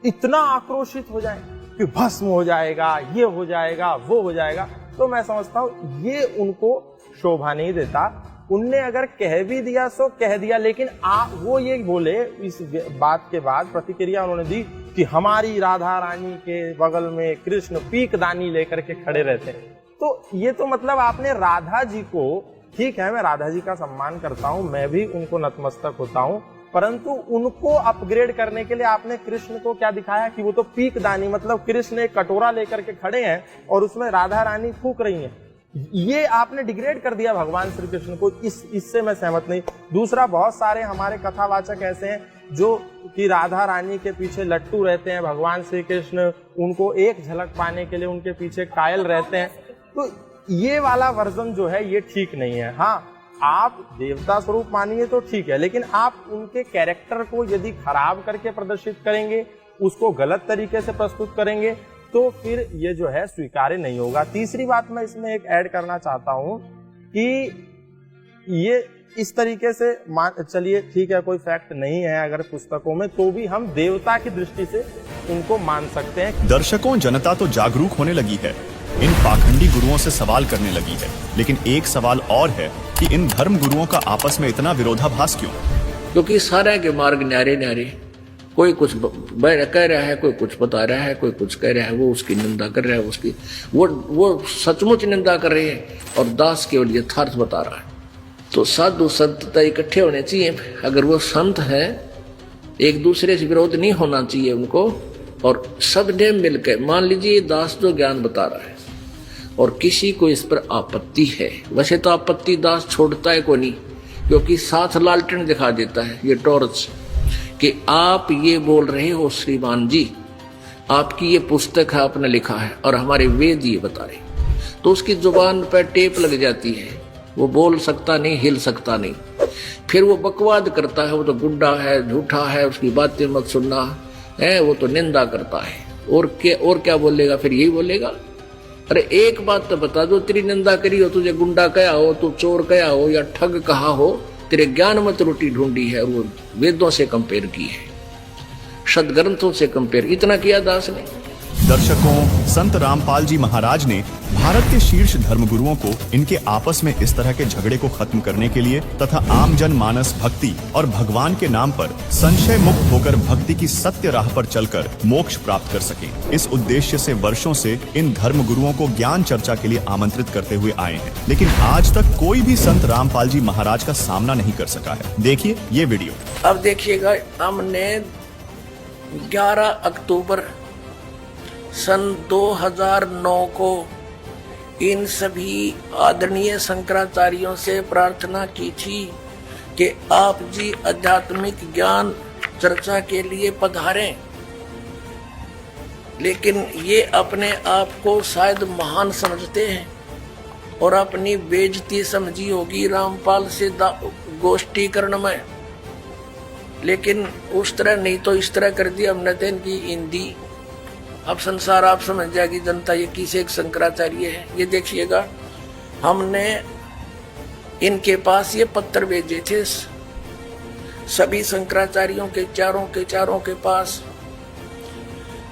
इतना आक्रोशित हो जाए कि भस्म हो जाएगा, ये हो जाएगा, वो हो जाएगा, तो मैं समझता हूँ ये उनको शोभा नहीं देता। उनने अगर कह भी दिया सो कह दिया, लेकिन वो ये बोले, इस बात के बाद प्रतिक्रिया उन्होंने दी कि हमारी राधा रानी के बगल में कृष्ण पीकदानी लेकर के खड़े रहते हैं। तो ये तो मतलब आपने राधा जी को, ठीक है, मैं राधा जी का सम्मान करता हूँ, मैं भी उनको नतमस्तक होता हूँ, परंतु उनको अपग्रेड करने के लिए आपने कृष्ण को क्या दिखाया कि वो तो पीकदानी, मतलब कृष्ण एक कटोरा लेकर के खड़े हैं और उसमें राधा रानी फूक रही हैं। ये आपने डिग्रेड कर दिया भगवान श्री कृष्ण को। इससे मैं सहमत नहीं। दूसरा, बहुत सारे हमारे कथावाचक ऐसे हैं जो कि राधा रानी के पीछे लट्टू रहते हैं, भगवान श्री कृष्ण उनको एक झलक पाने के लिए उनके पीछे कायल रहते हैं। तो ये वाला वर्जन जो है ये ठीक नहीं है। हाँ, आप देवता स्वरूप मानिए तो ठीक है, लेकिन आप उनके कैरेक्टर को यदि खराब करके प्रदर्शित करेंगे, उसको गलत तरीके से प्रस्तुत करेंगे, तो फिर ये जो है स्वीकार्य नहीं होगा। तीसरी बात मैं इसमें एक ऐड करना चाहता हूं कि ये इस तरीके से चलिए ठीक है, कोई फैक्ट नहीं है अगर पुस्तकों में, तो भी हम देवता की दृष्टि से उनको मान सकते हैं। दर्शकों, जनता तो जागरूक होने लगी है, इन पाखंडी गुरुओं से सवाल करने लगी है, लेकिन एक सवाल और है कि इन धर्म गुरुओं का आपस में इतना विरोधाभास क्यों? क्योंकि सारे के मार्ग न्यारे न्यारे, कोई कुछ कह रहा है, कोई कुछ बता रहा है, कोई कुछ कह रहा है, वो उसकी निंदा कर रहा है, उसकी वो सचमुच निंदा कर रहे हैं और दास केवल यथार्थ बता रहा है। तो साधु संतता इकट्ठे होने चाहिए। अगर वो संत है, एक दूसरे से विरोध नहीं होना चाहिए उनको, और सब ने मिलकर, मान लीजिए दास जो ज्ञान बता रहा है और किसी को इस पर आपत्ति है, वैसे तो आपत्ति दास छोड़ता है को नहीं, क्योंकि साथ लालटेन दिखा देता है ये टॉर्च कि आप ये बोल रहे हो श्रीमान जी, आपकी ये पुस्तक है, आपने लिखा है और हमारे वेद ये बता रहे, तो उसकी जुबान पर टेप लग जाती है, वो बोल सकता नहीं, हिल सकता नहीं। फिर वो बकवाद करता है, वो तो गुड्डा है, झूठा है, उसकी बातें मत सुनना है, वो तो निंदा करता है। और क्या बोलेगा? फिर यही बोलेगा, अरे एक बात तो बता दो, तेरी निंदा करी हो, तुझे गुंडा कहा हो, तू चोर कहा हो या ठग कहा हो, तेरे ज्ञान मत रोटी ढूंढी है, वो वेदों से कंपेयर की है, सदग्रंथों से कंपेयर, इतना किया दास ने। दर्शकों, संत रामपाल जी महाराज ने भारत के शीर्ष धर्मगुरुओं को इनके आपस में इस तरह के झगड़े को खत्म करने के लिए तथा आम जन मानस भक्ति और भगवान के नाम पर संशय मुक्त होकर भक्ति की सत्य राह पर चलकर मोक्ष प्राप्त कर सके, इस उद्देश्य से वर्षों से इन धर्मगुरुओं को ज्ञान चर्चा के लिए आमंत्रित करते हुए आए हैं, लेकिन आज तक कोई भी संत रामपाल जी महाराज का सामना नहीं कर सका है। देखिए ये वीडियो। अब देखिएगा, हमने 11 अक्टूबर सन 2009 को इन सभी आदरणीय शंकराचार्यों से प्रार्थना की थी कि आप जी आध्यात्मिक ज्ञान चर्चा के लिए पधारें, लेकिन ये अपने आप को शायद महान समझते हैं और अपनी बेइज्जती समझी होगी रामपाल से गोष्ठीकरण में, लेकिन उस तरह नहीं तो इस तरह कर दिया हमने तो इनकी हिंदी। अब संसार आप समझ जाएगी जनता ये किसे एक शंकराचार्य है। ये देखिएगा, हमने इनके पास ये पत्र भेजे थे सभी शंकराचार्यों के चारों के पास।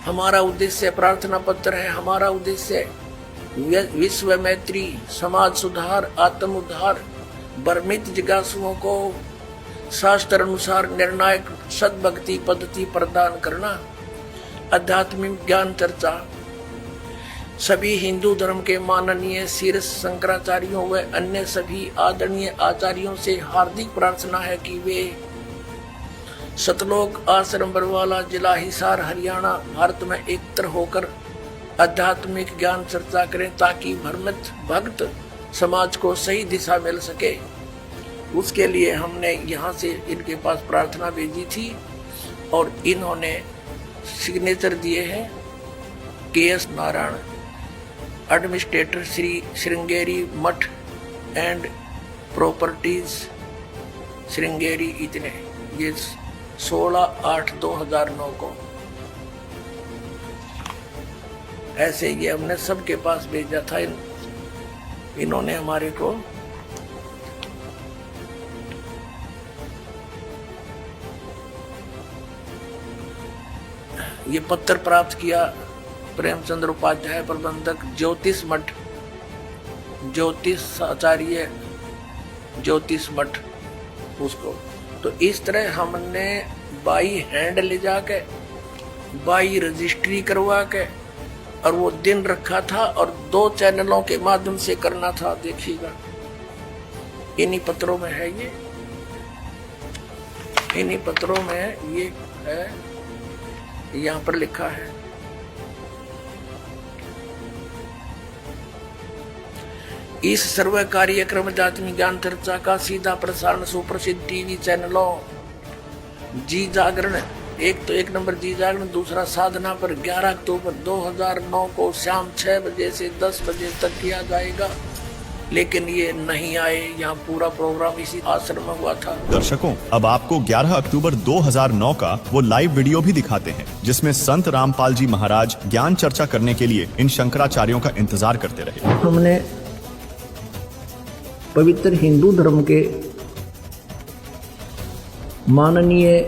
हमारा उद्देश्य प्रार्थना पत्र है, हमारा उद्देश्य विश्व मैत्री, समाज सुधार, आत्म उद्धार, भ्रमित जिज्ञासुओं को शास्त्र अनुसार निर्णायक सद्भक्ति पद्धति प्रदान करना, आध्यात्मिक ज्ञान चर्चा। सभी हिंदू धर्म के माननीय शीर्ष शंकराचार्यों व अन्य सभी आदरणीय आचार्यों से हार्दिक प्रार्थना है कि वे सतलोक आश्रम बरवाला, जिला हिसार, हरियाणा, भारत में एकत्र होकर आध्यात्मिक ज्ञान चर्चा करें ताकि भ्रमित भक्त समाज को सही दिशा मिल सके। उसके लिए हमने यहाँ से इनके पास प्रार्थना भेजी थी और इन्होंने सिग्नेचर दिए हैं KS नारायण, एडमिनिस्ट्रेटर श्री श्रृंगेरी मठ एंड प्रॉपर्टीज श्रृंगेरी, इतने। ये 16/8/2009 को ऐसे ये हमने सबके पास भेजा था। इन्होंने हमारे को ये पत्र प्राप्त किया। प्रेमचंद्र उपाध्याय, प्रबंधक ज्योतिष मठ, ज्योतिष आचार्य ज्योतिष मठ उसको। तो इस तरह हमने बाई हैंड ले जाके, बाई रजिस्ट्री करवा के, और वो दिन रखा था और 2 चैनलों के माध्यम से करना था। देखिएगा, इन्हीं पत्रों में है ये, इन्हीं पत्रों में ये है, यहाँ पर लिखा है। इस सर्व कार्यक्रम आध्यात्मिक ज्ञान चर्चा का सीधा प्रसारण सुप्रसिद्ध टीवी चैनलों जी जागरण, एक नंबर जी जागरण, दूसरा साधना पर 11 अक्टूबर 2009 को शाम 6 बजे से 10 बजे तक किया जाएगा। लेकिन ये नहीं आए, यहाँ पूरा प्रोग्राम इसी आश्रम में हुआ था। दर्शकों, अब आपको 11 अक्टूबर 2009 का वो लाइव वीडियो भी दिखाते हैं जिसमें संत रामपाल जी महाराज ज्ञान चर्चा करने के लिए इन शंकराचार्यों का इंतजार करते रहे। हमने पवित्र हिंदू धर्म के माननीय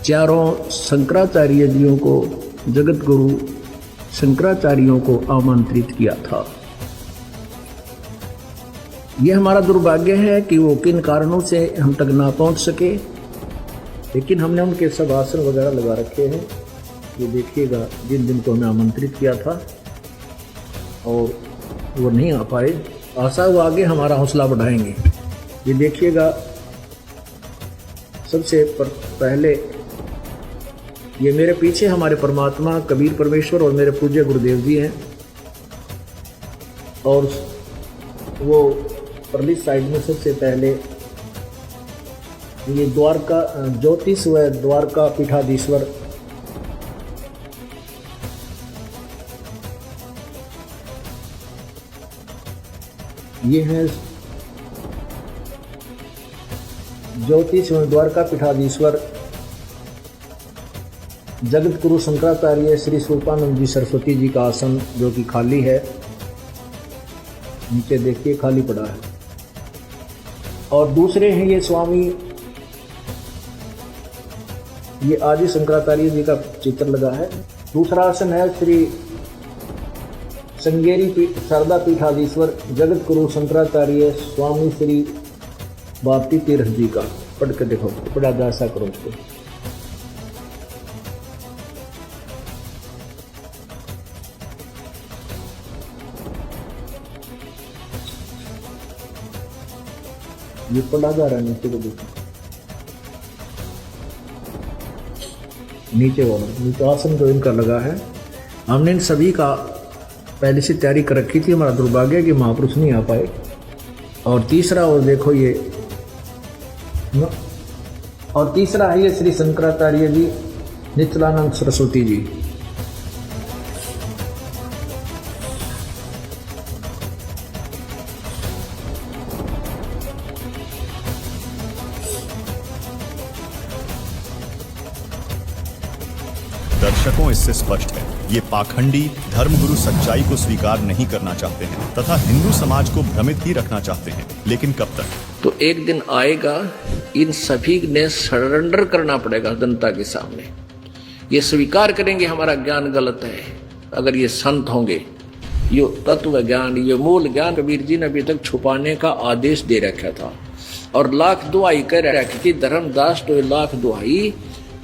चारों शंकराचार्य जियों को, जगत गुरु शंकराचार्यों को आमंत्रित किया था। यह हमारा दुर्भाग्य है कि वो किन कारणों से हम तक ना पहुंच सके, लेकिन हमने उनके सब आसन वगैरह लगा रखे हैं। ये देखिएगा, जिन दिन को हमें आमंत्रित किया था और वो नहीं आ पाए, आशा वो आगे हमारा हौसला बढ़ाएंगे। ये देखिएगा, सबसे पहले ये मेरे पीछे हमारे परमात्मा कबीर परमेश्वर और मेरे पूज्य गुरुदेव जी हैं, और वो परली साइड में सबसे पहले ये द्वारका ज्योतिष व द्वारका पीठाधीश्वर ये है ज्योतिष व द्वारका पीठाधीश्वर जगत गुरु शंकराचार्य श्री स्वरूपानंद जी सरस्वती जी का आसन, जो कि खाली है, नीचे देखिए खाली पड़ा है। और दूसरे हैं ये स्वामी ये आदि शंकराचार्य जी का चित्र लगा है। दूसरा आसन है श्री श्रृंगेरी शारदा पीठाधीश्वर जगत गुरु शंकराचार्य स्वामी श्री भारती तीर्थ जी का। पढ़ के देखो, पढ़ा जा ऐसा करो उसको। ये पढ़ा जा रहा है, नीचे को देखो, नीचे वाला नीचे आसन जो इनका लगा है। हमने इन सभी का पहले से तैयारी कर रखी थी, हमारा दुर्भाग्य कि महापुरुष नहीं आ पाए। और तीसरा, और देखो ये, और तीसरा है ये श्री शंकराचार्य जी निचलानंद सरस्वती जी। दर्शकों, इससे स्पष्ट है ये पाखंडी धर्मगुरु सच्चाई को स्वीकार नहीं करना चाहते हैं तथा हिंदू समाज को भ्रमित ही रखना चाहते हैं। लेकिन कब तक? तो एक दिन आएगा, इन सभी ने सरेंडर करना पड़ेगा जनता के सामने। ये स्वीकार करेंगे हमारा ज्ञान गलत है। अगर ये संत होंगे, ये तत्व ज्ञान, ये मूल ज्ञान कबीर जी ने अभी तक छुपाने का आदेश दे रखा था और लाख दुआई कर रखी थी। धर्मदास तो लाख दुआई,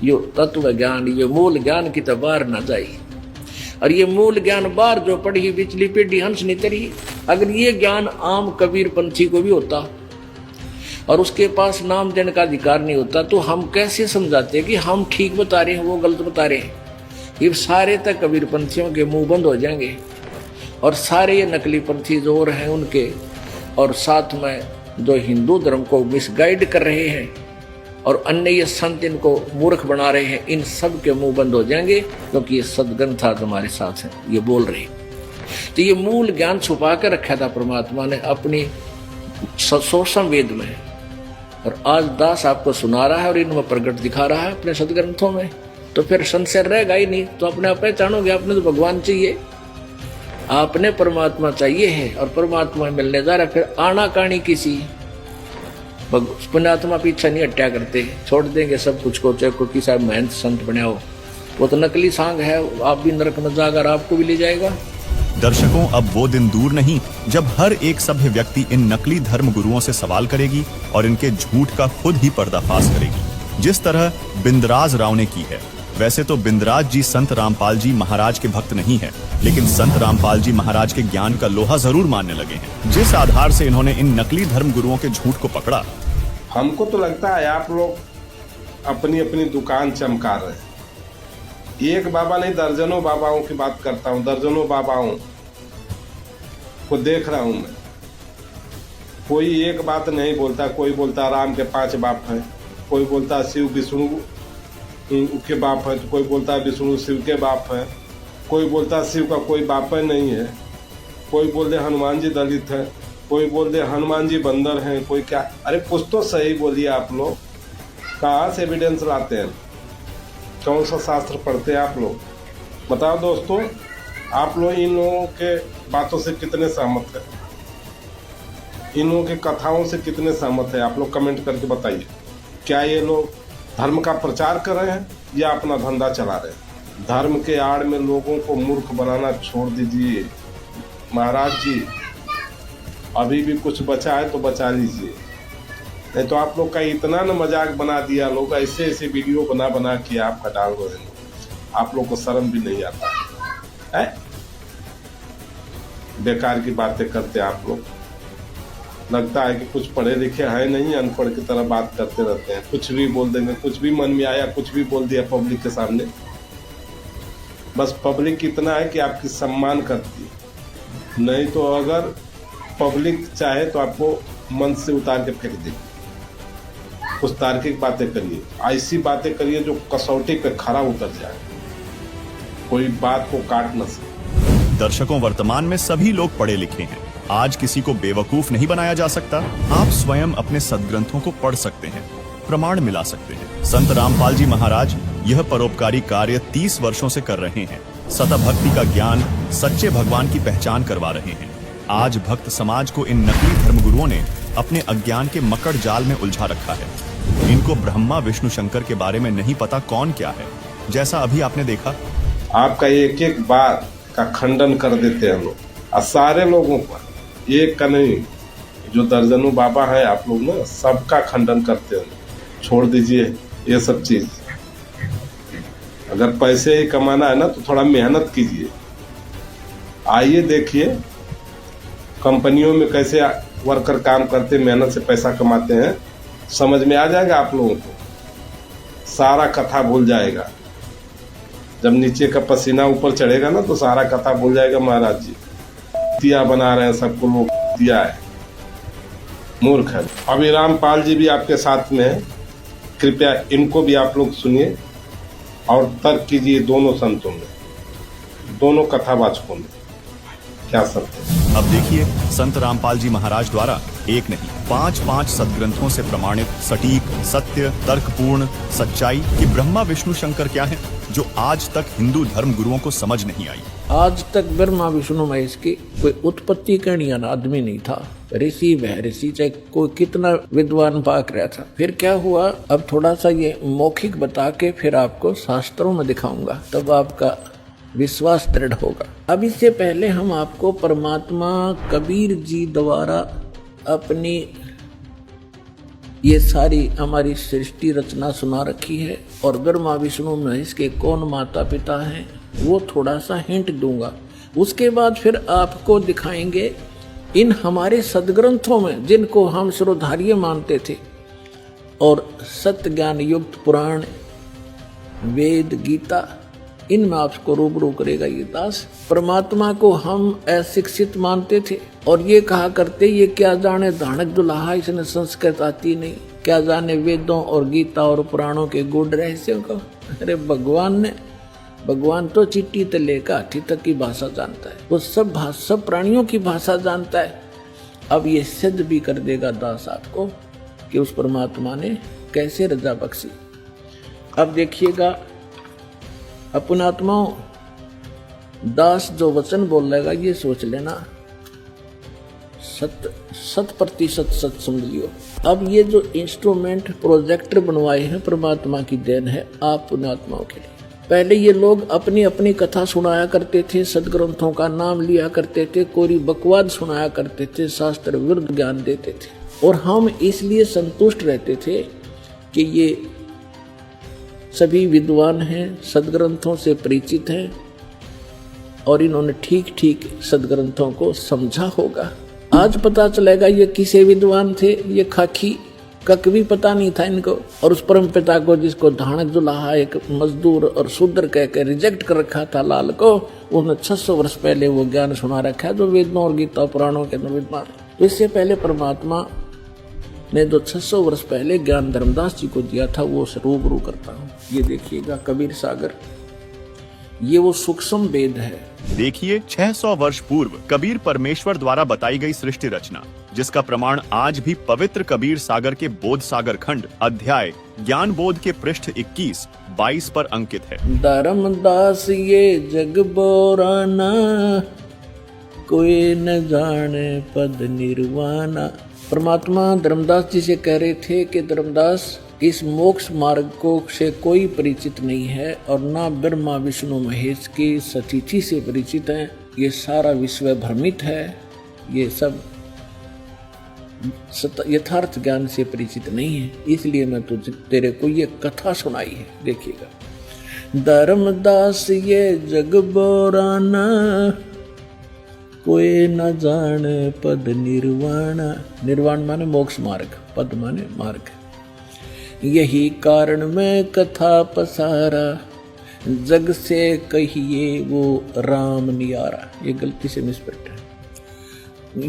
यो तत्व ज्ञान, ये मूल ज्ञान की तो बाहर न जाई। और ये मूल ज्ञान बाहर जो पढ़ी पिछली पीढ़ी हंस नहीं तरी। अगर ये ज्ञान आम कबीर पंथी को भी होता और उसके पास नाम देने का अधिकार नहीं होता, तो हम कैसे समझाते कि हम ठीक बता रहे हैं, वो गलत बता रहे हैं। ये सारे तक कबीर पंथियों के मुंह बंद हो जाएंगे और सारे ये नकली पंथी जो हैं उनके, और साथ में जो हिंदू धर्म को मिसगाइड कर रहे हैं और अन्य ये संत इनको मूर्ख बना रहे हैं, इन सब के मुंह बंद हो जाएंगे, क्योंकि ये सदग्रंथ हमारे साथ हैं, ये बोल रहे हैं। तो ये मूल ज्ञान छुपा कर रखा था परमात्मा ने अपनी सोशम वेद में, और आज दास आपको सुना रहा है और इनमें प्रकट दिखा रहा है अपने सदग्रंथों में। तो फिर संशय रहेगा ही नहीं। तो अपने आप पहचानोगे, आपने तो भगवान चाहिए, आपने परमात्मा चाहिए है और परमात्मा मिलने जा रहा। फिर आना कहानी किसी पुण्यात्मा पीछा नहीं हट्या करते, छोड़ देंगे सब कुछ को, चाहे कोई साहब महंत संत बने हो, वो तो नकली सांग है, आप भी नरक में जाकर आपको भी ले जाएगा। दर्शकों, अब वो दिन दूर नहीं जब हर एक सभ्य व्यक्ति इन नकली धर्म गुरुओं से सवाल करेगी और इनके झूठ का खुद ही पर्दाफाश करेगी, जिस तरह बिंदराज राव ने की है। वैसे तो बिंदराज जी संत रामपाल जी महाराज के भक्त नहीं है, लेकिन संत रामपाल जी महाराज के ज्ञान का लोहा जरूर मानने लगे हैं, जिस आधार से इन्होंने इन नकली धर्म गुरुओं के झूठ को पकड़ा। हमको तो लगता है आप लोग अपनी अपनी दुकान चमका रहे हैं। एक बाबा नहीं, दर्जनों बाबाओं की बात करता हूँ, दर्जनों बाबाओं को देख रहा हूँ मैं। कोई एक बात नहीं बोलता। कोई बोलता राम के 5 बाप हैं, कोई बोलता शिव विष्णु के बाप है, तो कोई बोलता विष्णु शिव के बाप है, कोई बोलता शिव का कोई बाप नहीं है, कोई बोलते हनुमान जी दलित है, कोई बोलते हनुमान जी बंदर हैं, कोई क्या। अरे कुछ तो सही बोलिए आप लोग, कहाँ से एविडेंस लाते हैं? कौन सा शास्त्र पढ़ते हैं आप लोग? बताओ दोस्तों, आप लोग इन लोगों के बातों से कितने सहमत हैं? इन लोगों के कथाओं से कितने सहमत हैं? आप लोग कमेंट करके बताइए। क्या ये लोग धर्म का प्रचार कर रहे हैं या अपना धंधा चला रहे हैं? धर्म के आड़ में लोगों को मूर्ख बनाना छोड़ दीजिए महाराज जी। अभी भी कुछ बचा है तो बचा लीजिए, नहीं तो आप लोग का इतना न मजाक बना दिया लोग, ऐसे ऐसे वीडियो बना बना के आपका डाल रहे हैं। आप लोग को शर्म भी नहीं आता है? बेकार की बातें करते आप लोग। लगता है कि कुछ पढ़े लिखे है नहीं, अनपढ़ की तरह बात करते रहते हैं। कुछ भी बोल देंगे, कुछ भी मन में आया कुछ भी बोल दिया पब्लिक के सामने। बस पब्लिक इतना है कि आपकी सम्मान करती है, नहीं तो अगर पब्लिक चाहे तो आपको मन से उतार के फेंक देगी। कुछ तार्किक बातें करिए, ऐसी बातें करिए जो कसौटी पे खरा उतर जाए, कोई बात को काट न सके। दर्शकों, वर्तमान में सभी लोग पढ़े लिखे हैं। आज किसी को बेवकूफ नहीं बनाया जा सकता। आप स्वयं अपने सदग्रंथों को पढ़ सकते हैं, प्रमाण मिला सकते हैं। संत रामपाल जी महाराज यह परोपकारी कार्य 30 वर्षों से कर रहे हैं। सता भक्ति का ज्ञान, सच्चे भगवान की पहचान करवा रहे हैं। आज भक्त समाज को इन नकली धर्मगुरुओं ने अपने अज्ञान के मकड़ जाल में उलझा रखा है। इनको ब्रह्मा विष्णु शंकर के बारे में नहीं पता कौन क्या है। जैसा अभी आपने देखा, आपका एक एक बात का खंडन कर देते हैं लोग, और सारे लोगों पर, एक का नहीं, जो दर्जनों बाबा हैं आप लोग ना, सबका खंडन करते हैं। छोड़ दीजिए ये सब चीज। अगर पैसे ही कमाना है ना तो थोड़ा मेहनत कीजिए। आइए देखिए कंपनियों में कैसे वर्कर काम करते, मेहनत से पैसा कमाते हैं, समझ में आ जाएगा आप लोगों को। सारा कथा भूल जाएगा। जब नीचे का पसीना ऊपर चढ़ेगा ना तो सारा कथा भूल जाएगा। महाराज जी दिया बना रहे हैं, सबको लोग दिया है, मूर्ख है। अभी रामपाल जी भी आपके साथ में है, कृपया इनको भी आप लोग सुनिए और तर्क कीजिए दोनों संतों में, दोनों कथावाचकों में क्या सत्य है। अब देखिए संत रामपाल जी महाराज द्वारा एक नहीं 5 सदग्रंथों से प्रमाणित सटीक, सत्य, तर्कपूर्ण सच्चाई कि ब्रह्मा विष्णु शंकर क्या है, जो आज तक हिंदू धर्म गुरुओं को समझ नहीं आई। आज तक ब्रह्मा विष्णु महेश की कोई उत्पत्ति करने वाला आदमी नहीं था। ऋषि वह ऋषि, चाहे कोई कितना विद्वान पाक रहा था। फिर क्या हुआ, अब थोड़ा सा ये मौखिक बता के फिर आपको शास्त्रों में दिखाऊंगा, तब आपका विश्वास दृढ़ होगा। अब इससे पहले हम आपको परमात्मा कबीर जी द्वारा अपनी ये सारी हमारी सृष्टि रचना सुना रखी है, और ब्रह्मा विष्णु महेश के कौन माता पिता हैं वो थोड़ा सा हिंट दूंगा। उसके बाद फिर आपको दिखाएंगे इन हमारे सदग्रंथों में, जिनको हम श्रोधार्य मानते थे, और सत्य ज्ञान युक्त पुराण, वेद, गीता, इनमें आपको रूबरू करेगा ये दास। परमात्मा को हम अशिक्षित मानते थे और ये कहा करते, ये क्या जाने धानक दुल्हा, इसने संस्कृत आती नहीं, क्या जाने वेदों और गीता और पुराणों के गूढ़ रहस्यों को। अरे भगवान तो चिट्ठी से लेकर हाथी तक की भाषा जानता है, वो सब प्राणियों की भाषा जानता है। अब ये सिद्ध भी कर देगा दास आपको कि उस परमात्मा ने कैसे रजा बख्शी। अब देखिएगा अपन आत्माओं, दास जो वचन बोल लेगा ये सोच लेना 100% सच समझ लियो। अब ये जो इंस्ट्रूमेंट प्रोजेक्टर बनवाए हैं परमात्मा की देन है आप पुण्यात्माओं के लिए। पहले ये लोग अपनी अपनी कथा सुनाया करते थे, सदग्रंथों का नाम लिया करते थे, कोरी बकवाद सुनाया करते थे, शास्त्र विरुद्ध ज्ञान देते थे, और हम इसलिए संतुष्ट रहते थे कि ये सभी विद्वान हैं, सदग्रंथों से परिचित हैं, और इन्होंने ठीक ठीक सदग्रंथों को समझा होगा। आज पता चलेगा ये किसे विद्वान थे, ये खाकी कक भी पता नहीं था इनको। और उस परम पिता को, जिसको धानक दुल्हा एक मजदूर और शूद्र कह के रिजेक्ट कर रखा था लाल को, उन्होंने 600 वर्ष पहले वो ज्ञान सुना रखा है जो वेदों और गीता पुराणों के विद्वान। तो इससे पहले परमात्मा ने जो 600 वर्ष पहले ज्ञान धर्मदास जी को दिया था वो रूबरू करता हूँ। ये देखिएगा कबीर सागर, ये वो सूक्ष्म वेद है। देखिए 600 वर्ष पूर्व कबीर परमेश्वर द्वारा बताई गई सृष्टि रचना, जिसका प्रमाण आज भी पवित्र कबीर सागर के बोध सागर खंड अध्याय ज्ञान बोध के पृष्ठ 21-22 पर अंकित है। धर्मदास ये जग बोराना, कोई न जाने पद निर्वाणा। परमात्मा धर्मदास जी से कह रहे थे कि धर्मदास, इस मोक्ष मार्ग को से कोई परिचित नहीं है, और ना ब्रह्मा विष्णु महेश की सतिथि से परिचित है। ये सारा विश्व भ्रमित है, ये सब यथार्थ ज्ञान से परिचित नहीं है, इसलिए मैं तुझे तेरे को ये कथा सुनाई है। देखिएगा, धर्मदास ये जग बोराना, कोई न जाने पद निर्वाण। निर्वाण माने मोक्ष मार्ग, पद माने मार्ग। यही कारण मैं कथा पसारा, जग से कहिए वो राम नियारा। ये गलती से मिसप्रिंट है।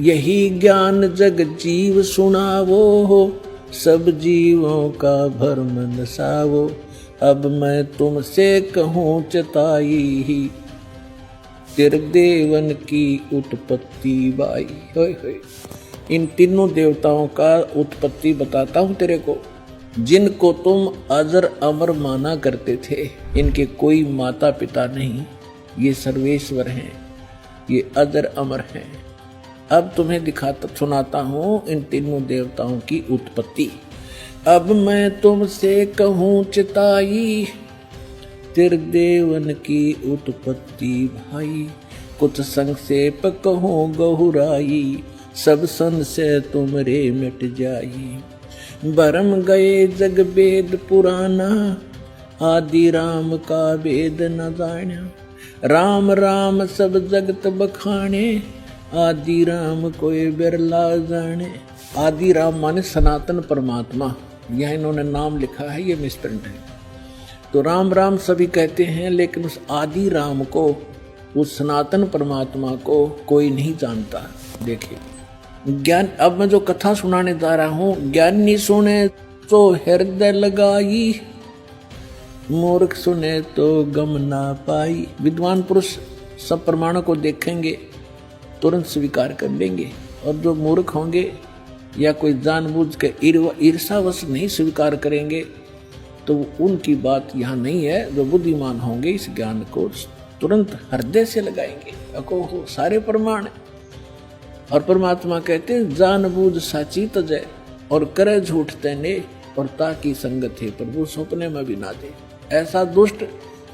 यही ज्ञान जग जीव सुनावो, सब जीवों का भरम नसावो। अब मैं तुमसे कहूँ चताई ही, देवन की उत्पत्ति बाई। होय होय, इन तीनों देवताओं का उत्पत्ति बताता हूँ तेरे को, जिनको तुम अजर अमर माना करते थे। इनके कोई माता पिता नहीं, ये सर्वेश्वर हैं, ये अजर अमर हैं। अब तुम्हें सुनाता हूँ इन तीनों देवताओं की उत्पत्ति। अब मैं तुमसे कहूँ चिताई, त्रिदेवन की उत्पत्ति भाई। कुछ संक्षेप कहूँ गहुराई, सब संशय तुमरे मिट जाई। भरम गए जग वेद पुराना, आदि राम का वेद न जाना। राम राम सब जगत बखाने, आदि राम कोई बिरला जाने। आदि राम माने सनातन परमात्मा, यह इन्होंने नाम लिखा है, ये मिसप्रिंट है। तो राम राम सभी कहते हैं, लेकिन उस आदि राम को, उस सनातन परमात्मा को कोई नहीं जानता। देखिए ज्ञान, अब मैं जो कथा सुनाने जा रहा हूँ, ज्ञानी सुने तो हृदय लगाई, मूर्ख सुने तो गम ना पाई। विद्वान पुरुष सब प्रमाणों को देखेंगे, तुरंत स्वीकार कर लेंगे, और जो मूर्ख होंगे या कोई जानबूझ के ईर्षावश नहीं स्वीकार करेंगे, तो उनकी बात यहाँ नहीं है। जो बुद्धिमान होंगे इस ज्ञान को तुरंत हृदय से लगाएंगे, अको सारे प्रमाण। और परमात्मा कहते हैं जानबूझ साची तजय, और करे झूठ तैने, और ताकि संगत है प्रभु सपने में भी ना दे। ऐसा दुष्ट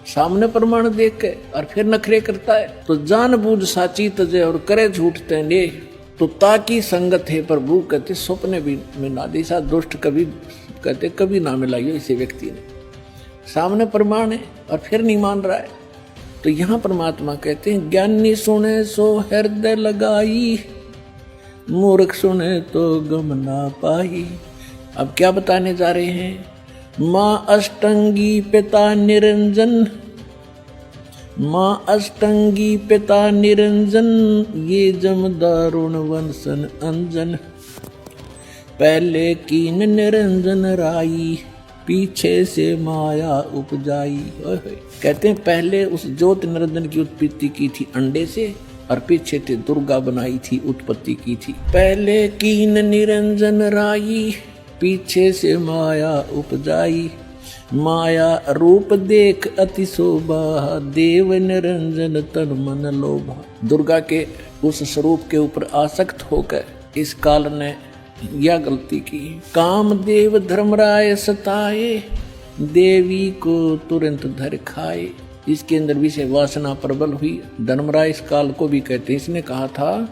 सामने प्रमाण देख के और फिर नखरे करता है, तो जानबूझ साची तजय और करे झूठ तैने, तो ताकि संगत है प्रभु कहते सपने भी में ना दे। ऐसा दुष्ट कभी कहते कभी ना मिलाइयो इसे व्यक्ति ने। सामने प्रमाण है और फिर नहीं मान रहा है। तो यहाँ परमात्मा कहते हैं ज्ञानी सुने सो हृदय लगाई, मूर्ख सुने तो गम ना पाई। अब क्या बताने जा रहे हैं? माँ अष्टंगी पिता निरंजन, माँ अष्टंगी पिता निरंजन, ये जम दारुण वंशन अंजन। पहले कीन निरंजन राई, पीछे से माया उपजाई। कहते हैं पहले उस ज्योत निरंजन की उत्पत्ति की थी अंडे से, और पीछे से दुर्गा बनाई थी, उत्पत्ति की थी। पहले कीन निरंजन राई, पीछे से माया उपजाई। माया रूप देख अति शोभा, देव निरंजन तन मन लोभा। दुर्गा के उस स्वरूप के ऊपर आसक्त होकर इस काल ने यह गलती की। काम देव धर्मराय सताए, देवी को तुरंत धर खाए। इसके अंदर विषय वासना प्रबल हुई। धर्मराय इस काल को भी कहते हैं। इसने कहा था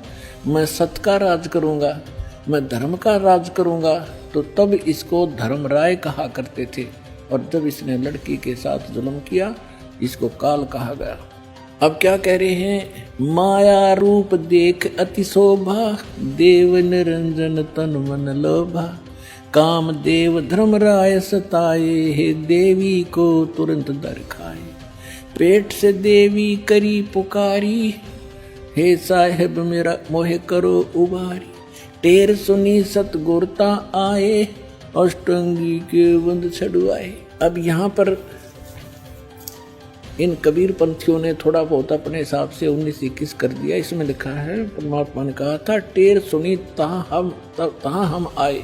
मैं सत्य का राज करूंगा, मैं धर्म का राज करूंगा, तो तब इसको धर्मराय कहा करते थे। और जब इसने लड़की के साथ जुल्म किया, इसको काल कहा गया। अब क्या कह रहे हैं? माया रूप देख अति शोभा, देव निरंजन तन मन लोभा। काम देव धर्मराय सताए, हे देवी को तुरंत दर खाए। पेट से देवी करी पुकारी, हे साहेब मेरा मोहे करो उबारी। टेर सुनी सतगुरता आए, अष्टंगी के बंद छड़वाए। अब यहाँ पर इन कबीर पंथियों ने थोड़ा बहुत अपने हिसाब से 19-21 कर दिया। इसमें लिखा है परमात्मा ने कहा था टेर सुनी तहाँ हम आए,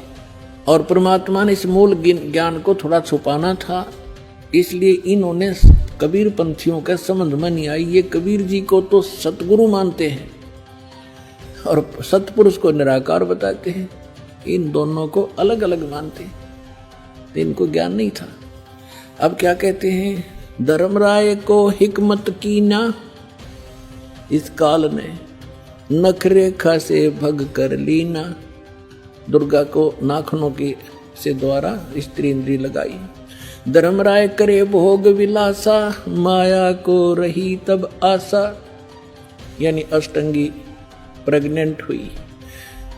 और परमात्मा ने इस मूल ज्ञान को थोड़ा छुपाना था, इसलिए इन्होंने कबीर पंथियों के संबंध में नहीं आई। ये कबीर जी को तो सतगुरु मानते हैं और सतपुरुष को निराकार बताते हैं। इन दोनों को अलग अलग मानते हैं, तो इनको ज्ञान नहीं था। अब क्या कहते हैं? धर्मराय को हिकमत की ना, इस काल ने नखरेखा से भग कर लीना। दुर्गा को नाखनों की से द्वारा स्त्री इंद्री लगाई। धर्मराय करे भोग विलासा, माया को रही तब आशा। यानी अष्टंगी प्रेग्नेंट हुई।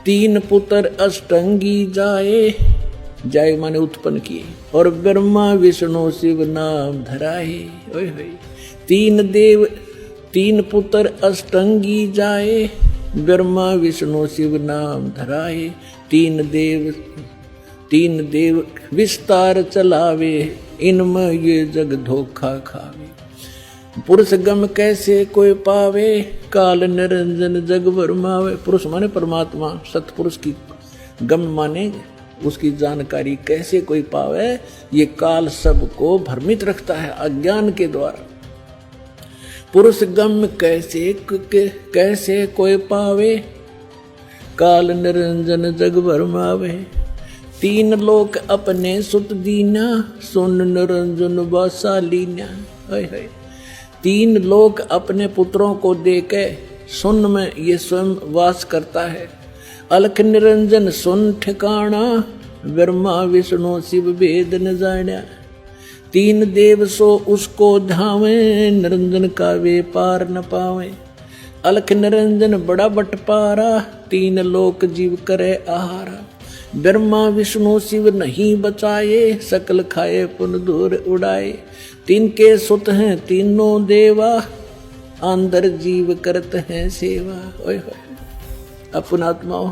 3 पुत्र अष्टंगी जाए, जाए माने उत्पन्न किए, और ब्रह्मा विष्णु शिव नाम धराए। 3 पुत्र अष्टंगी जाए, ब्रह्मा विष्णु शिव नाम धराए। 3 देव विस्तार चलावे, इनमें ये जग धोखा खावे। पुरुष गम कैसे कोई पावे, काल निरंजन जग भरमावे। पुरुष माने परमात्मा, सतपुरुष की गम माने उसकी जानकारी कैसे कोई पावे। ये काल सबको भ्रमित रखता है अज्ञान के द्वारा। पुरुष गम कैसे कोई पावे, काल निरंजन जग भरमावे। तीन लोक अपने सुत दीना, सुन निरंजन वासा लीना। तीन लोक अपने पुत्रों को देके सुन में ये स्वयं वास करता है। अलख निरंजन सुन ठिकाना, ब्रह्मा विष्णु शिव वेद न जाना। तीन देव सो उसको धावे, निरंजन का वे पार न पावे। अलख निरंजन बड़ा बटपारा, तीन लोक जीव करे आहारा। ब्रह्मा विष्णु शिव नहीं बचाए, सकल खाए पुन दूर उड़ाए। तीन के सुत हैं तीनों देवा, अंदर जीव करत हैं सेवा। ओए होए अपनात्माओं,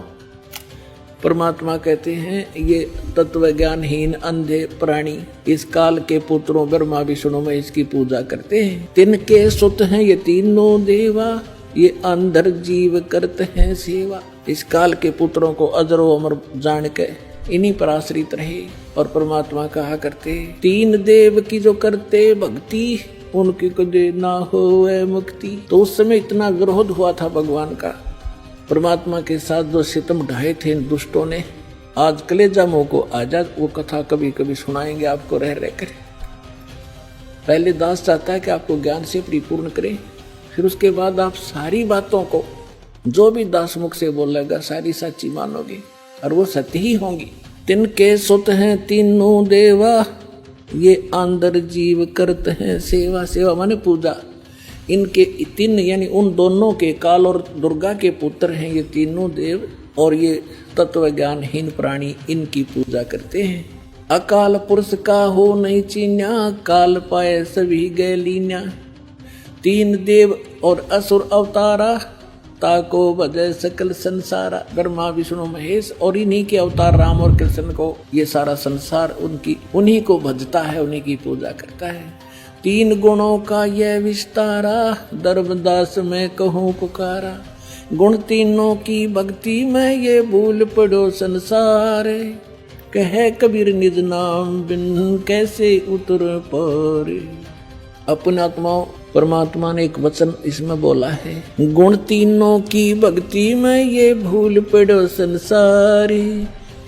परमात्मा कहते हैं ये तत्व ज्ञानहीन अंधे प्राणी इस काल के पुत्रों ब्रह्मा विष्णु में इसकी पूजा करते हैं। तिनके सुत हैं ये तीनों देवा, ये अंदर जीव करते हैं सेवा। इस काल के पुत्रों को अजरो अमर जान के इन्हीं पर आश्रित रहे। और परमात्मा कहा करते, तीन देव की जो करते भक्ति, उनकी कदे ना होए मुक्ति। तो उस समय इतना विरोध हुआ था भगवान का, परमात्मा के साथ जो सितम ढाए थे इन दुष्टों ने। आज कलेजा मुंह को आजाद वो कथा कभी कभी सुनाएंगे आपको रह कर। पहले दास चाहता है कि आपको ज्ञान से परिपूर्ण करें, फिर उसके बाद आप सारी बातों को जो भी दास मुख से बोलेगा सारी सच्ची मानोगे और वो सत्य ही होंगी। तिनके सुत हैं तीनों देवा, ये अंदर जीव करते हैं सेवा। सेवा माने पूजा। इनके तीन यानी उन दोनों के, काल और दुर्गा के पुत्र हैं ये तीनों देव, और ये तत्व ज्ञानहीन प्राणी इनकी पूजा करते हैं। अकाल पुरुष का हो नहीं चीन्या, काल पाए सभी गए लीन्या। तीन देव और असुर अवतारा, ताको भजे सकल संसारा। ब्रह्मा विष्णु महेश और इन्हीं के अवतार राम और कृष्ण को ये सारा संसार उन्हीं को भजता है, उन्हीं की पूजा करता है। तीन गुणों का यह विस्तारा, धर्मदास में कहूँ पुकारा। गुण तीनों की भक्ति में ये भूल पड़ो संसार, कहे कबीर निज नाम बिन कैसे उतर पारे। अपने आत्माओं, परमात्मा ने एक वचन इसमें बोला है, गुण तीनों की भक्ति में ये भूल पड़ो संसारी,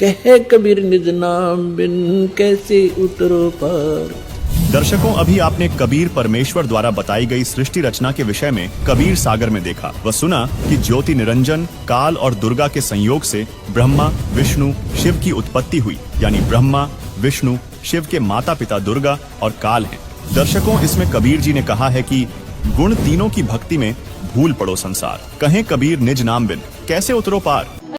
कहे कबीर निज नाम बिन कैसे उतरो पार। दर्शकों, अभी आपने कबीर परमेश्वर द्वारा बताई गई सृष्टि रचना के विषय में कबीर सागर में देखा व सुना कि ज्योति निरंजन, काल और दुर्गा के संयोग से ब्रह्मा विष्णु शिव की उत्पत्ति हुई, यानी ब्रह्मा विष्णु शिव के माता पिता दुर्गा और काल हैं। दर्शकों, इसमें कबीर जी ने कहा है कि गुण तीनों की भक्ति में भूल पड़ो संसार, कहें कबीर निज नाम बिन कैसे उतरो पार।